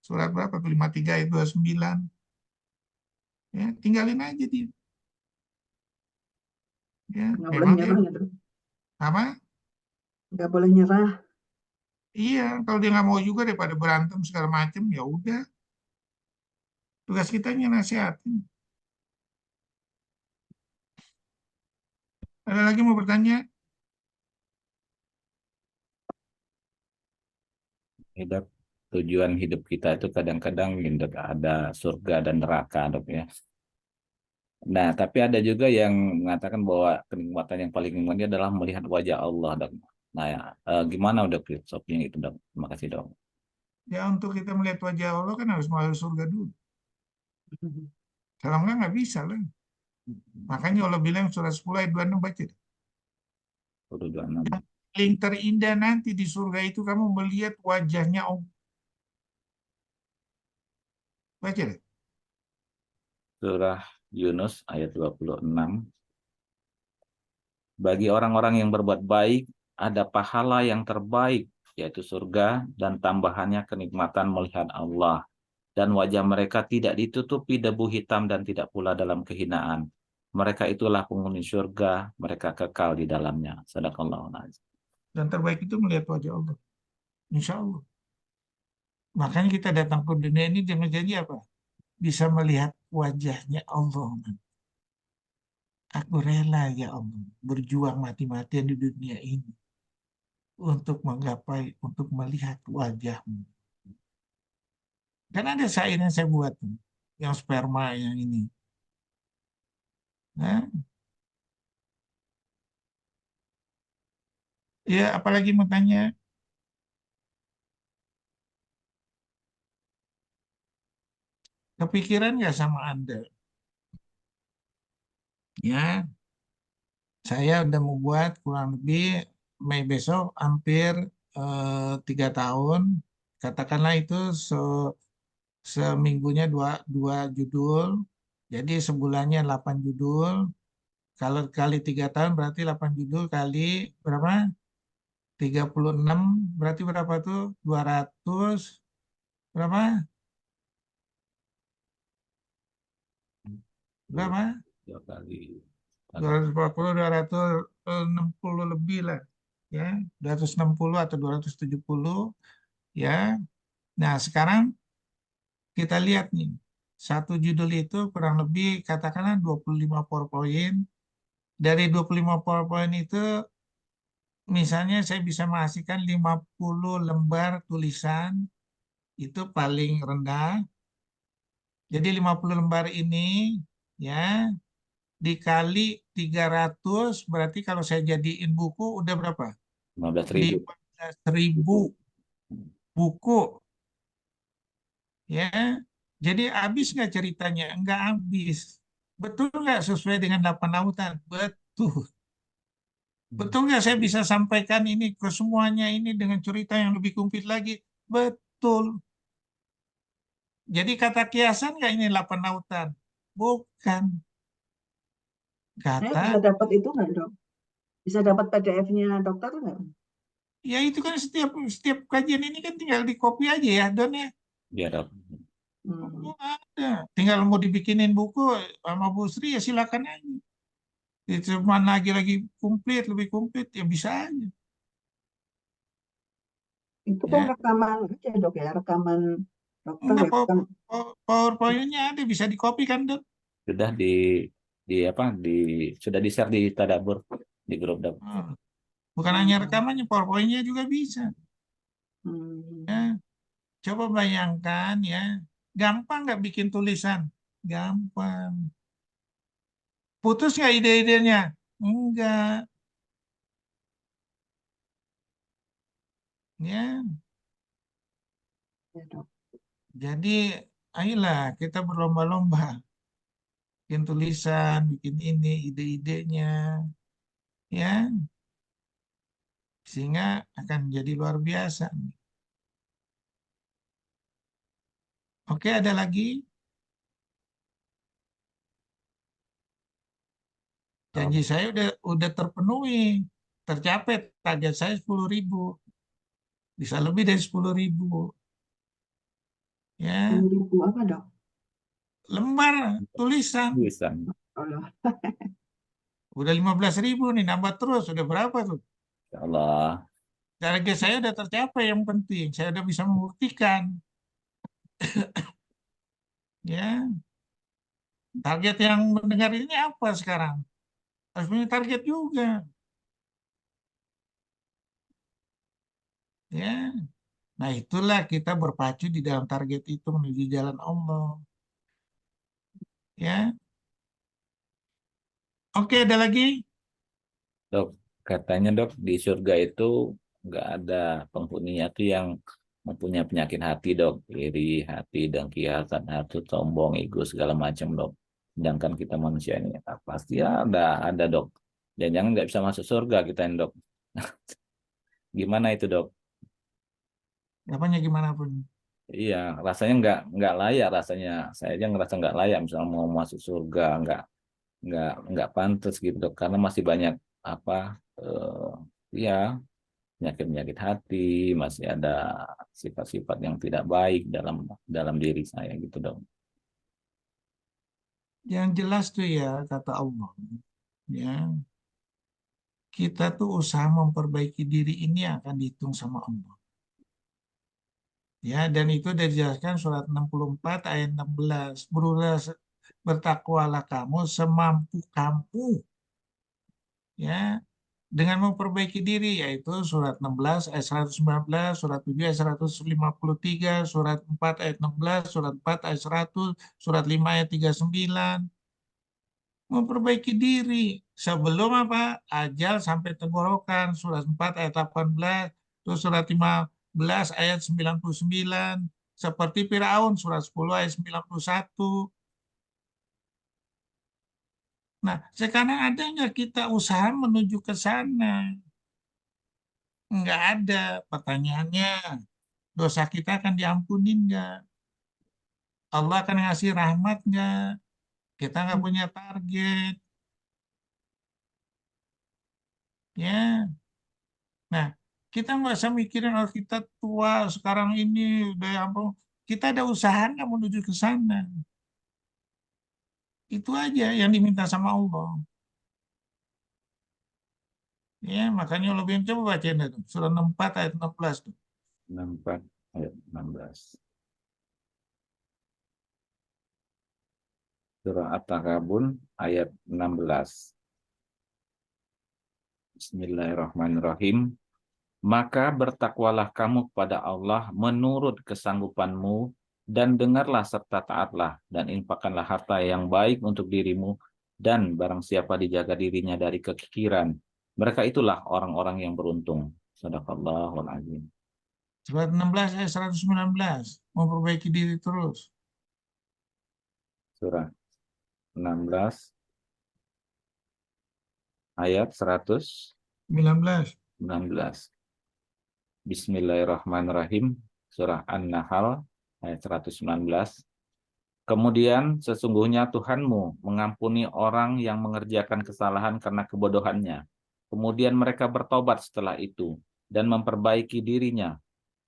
surat berapa tuh 53 ayat 29. Ya, tinggalin aja dia. Ya, Nggak boleh memang dia nyerah ya dok. apa? Nggak boleh nyerah. Iya, kalau dia nggak mau juga daripada berantem segala macam, ya udah. Tugas kita hanya nasihatin. Ada lagi mau bertanya? Hidup tujuan hidup kita itu kadang-kadang ada surga dan neraka, Dok ya. Nah, tapi ada juga yang mengatakan bahwa kenikmatan yang paling nikmat adalah melihat wajah Allah, Dok. Nah, ya, gimana, Dok, filosofinya itu, Dok? Terima kasih, Dok. Ya untuk kita melihat wajah Allah kan harus masuk surga dulu. Kalau nggak bisa lah. Makanya Allah bilang surah 10 ayat 26 baca. Udah 26. Paling terindah nanti di surga itu kamu melihat wajahnya Allah. Baca deh. Surah Yunus ayat 26. Bagi orang-orang yang berbuat baik, ada pahala yang terbaik, yaitu surga, dan tambahannya kenikmatan melihat Allah. Dan wajah mereka tidak ditutupi debu hitam dan tidak pula dalam kehinaan. Mereka itulah penghuni surga, mereka kekal di dalamnya. Sadaqallahul azim. Dan terbaik itu melihat wajah Allah. Insya Allah. Makanya kita datang ke dunia ini dengan janji apa? Bisa melihat wajahnya Allah. Aku rela ya Allah berjuang mati-matian di dunia ini untuk menggapai, untuk melihat wajahmu. Kan ada syair yang saya buat, yang sperma yang ini. Nah, ya apalagi mau tanya, kepikiran nggak sama Anda? Ya, saya udah membuat kurang lebih Mei besok hampir 3 tahun. Katakanlah itu seminggunya dua judul. Jadi sebulannya 8 judul. Kalau kali 3 tahun berarti 8 judul kali berapa? 36 berarti berapa tuh? 200 berapa? Berapa? 2 kali. 240, 260 lebih lah. Ya, 260 atau 270 ya. Nah, sekarang kita lihat nih. Satu judul itu kurang lebih katakanlah 25 PowerPoint. Dari 25 PowerPoint itu misalnya saya bisa menghasilkan 50 lembar tulisan itu paling rendah. Jadi 50 lembar ini ya dikali 300 berarti kalau saya jadiin buku udah berapa? 15.000. 15.000 buku ya. Jadi habis nggak ceritanya? Nggak habis. Betul nggak sesuai dengan 8 lautan? Betul. Betul nggak saya bisa sampaikan ini ke semuanya ini dengan cerita yang lebih komplit lagi? Betul. Jadi kata kiasan nggak ini 8 lautan? Bukan. Saya Kata, bisa dapat itu nggak, Dok? Bisa dapat PDF-nya dokter nggak? ya itu kan setiap setiap kajian ini kan tinggal di copy aja ya, Don ya. Biar Hmm. Oh, ada. Tinggal mau dibikinin buku sama Bu Sri ya silakan aja. Itu mana lagi komplit, lebih komplit ya bisa aja. Itu kan Ya. rekaman aja, Dok ya, rekaman dokter Enggak, ya. Bukan. PowerPoint-nya ada bisa di copy kan, Don? sudah di apa sudah di share di Tadabur di grup, Dok. Hmm. Bukan hanya rekamannya, PowerPoint-nya juga bisa. Hmm. Ya. Coba bayangkan ya, gampang nggak bikin tulisan? Gampang. Putus nggak ide-idenya? Enggak. Ya, Ya, Dok. jadi ayolah kita berlomba-lomba bikin tulisan, bikin ini ide-idenya, ya, sehingga akan jadi luar biasa. Oke, ada lagi? Janji saya udah terpenuhi, tercapai target saya 10.000, bisa lebih dari 10.000, ya, 10.000 apa, Dok? lembar tulisan. Bisa. Allah. Udah 15.000 nih, nambah terus, udah berapa tuh? Ya Allah. Target saya udah tercapai, yang penting saya udah bisa membuktikan, ya. Target yang mendengar ini apa sekarang? Harus punya target juga, ya. Nah, itulah kita berpacu di dalam target itu menuju jalan Allah. Ya, oke, ada lagi? Dok, katanya dok di surga itu nggak ada penghuninya tuh yang mempunyai penyakit hati dok, iri hati, dengki, hasad, hasut, sombong, ego segala macam dok. Sedangkan kita manusia ini pasti ada dok. Dan jangan nggak bisa masuk surga kita ini dok. Gimana itu dok? Apanya gimana pun. Iya, rasanya nggak layak rasanya. Saya aja ngerasa nggak layak misalnya mau masuk surga nggak pantas gitu dok. Karena masih banyak apa ya penyakit-penyakit hati, masih ada sifat-sifat yang tidak baik dalam dalam diri saya gitu dong. Yang jelas tuh ya, kata Allah. Ya, kita tuh usaha memperbaiki diri ini akan dihitung sama Allah. Ya, dan itu sudah dijelaskan surat 64 ayat 16. Bertakwalah kamu semampu kamu. Ya, dengan memperbaiki diri, yaitu surat 16 ayat 119, surat 7 ayat 153, surat 4 ayat 16, surat 4 ayat 100, surat 5 ayat 39. Memperbaiki diri sebelum apa? Ajal sampai tenggorokan, surat 4 ayat 18, terus surat 15 ayat 99, seperti Firaun, surat 10 ayat 91. Nah, sekarang ada nggak kita usaha menuju ke sana? Nggak ada. Pertanyaannya, dosa kita akan diampuni nggak? Allah akan ngasih rahmat nggak? Kita nggak punya target. Ya, nah kita nggak usah mikirin kalau kita tua sekarang ini udah apa. Kita ada usaha nggak menuju ke sana. Itu aja yang diminta sama Allah. Ya, makanya Allah bilang coba bacain itu. Surah 64 ayat 16 tuh. 64 ayat 16. Surah At-Taghabun ayat 16. Bismillahirrahmanirrahim. Maka bertakwalah kamu kepada Allah menurut kesanggupanmu dan dengarlah serta taatlah dan infakkanlah harta yang baik untuk dirimu dan barang siapa dijaga dirinya dari kekikiran. Mereka itulah orang-orang yang beruntung. Shadaqallahul azim. Surat 16 ayat 119. Memperbaiki diri terus. Surah 16 ayat 119. 19. Bismillahirrahmanirrahim. Surah An-Nahl ayat 119. Kemudian sesungguhnya Tuhanmu mengampuni orang yang mengerjakan kesalahan karena kebodohannya. Kemudian mereka bertobat setelah itu dan memperbaiki dirinya.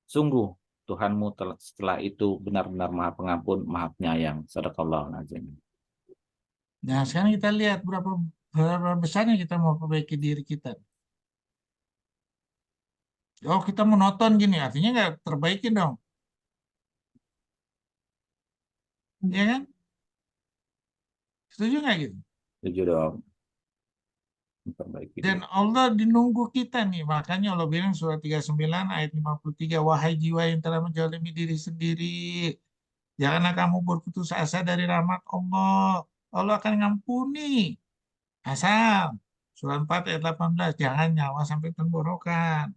Sungguh Tuhanmu setelah itu benar-benar Maha Pengampun, Maha Penyayang. Shadaqallahul azim. Nah, sekarang kita lihat berapa besarnya kita mau perbaiki diri kita. Oh, kita monoton gini, artinya nggak terbaiki dong. Ya kan? Setuju nggak gitu? Setuju dong. Memperbaiki Dan diri. Allah dinunggu kita nih. Makanya Allah bilang surat 39 ayat 53. Wahai jiwa yang telah menzalimi diri sendiri. Janganlah kamu berputus asa dari rahmat Allah. Allah akan ngampuni. Asal. Surat 4 ayat 18. Jangan nyawa sampai tenggorokan.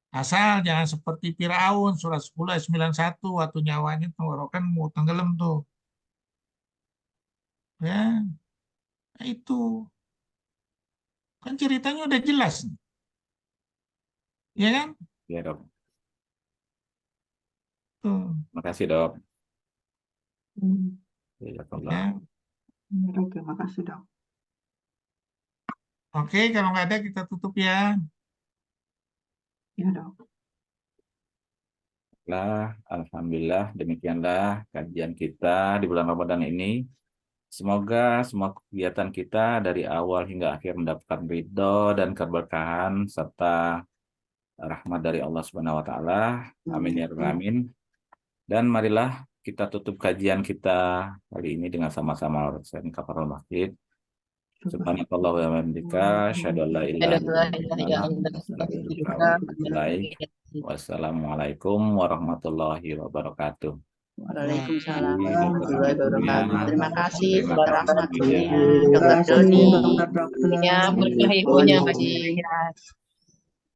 Asal jangan seperti Firaun. Surat 10 ayat 91. Waktu nyawanya tenggorokan mau tenggelam tuh. Ya, nah itu. Kan ceritanya udah jelas. Ya kan? Ya dok. Tuh. Makasih dok. Ya. Oke, makasih dok. Oke, kalau nggak ada kita tutup ya. Ya dok. Alhamdulillah, demikianlah kajian kita di bulan Ramadan ini. Semoga semua kegiatan kita dari awal hingga akhir mendapatkan ridho dan keberkahan serta rahmat dari Allah Subhanahu wa taala. Amin ya rabbal alamin. Dan marilah kita tutup kajian kita kali ini dengan sama-sama rakaat kafarah masjid. Subhanallahi wa bihamdihi, asyhadu an la ilaha illallah, wa asyhadu anna Muhammadan rasulullah. Wassalamualaikum warahmatullahi wabarakatuh. Waalaikumsalam Jadi, warahmatullahi dokter Amelia, wabarakatuh. Terima kasih terima Dokter kasih Ahmad juga. Kuliah, Terima Dokter kasih Doni. dokter-dokter. Ya, berkah Assalamualaikum. ibunya masih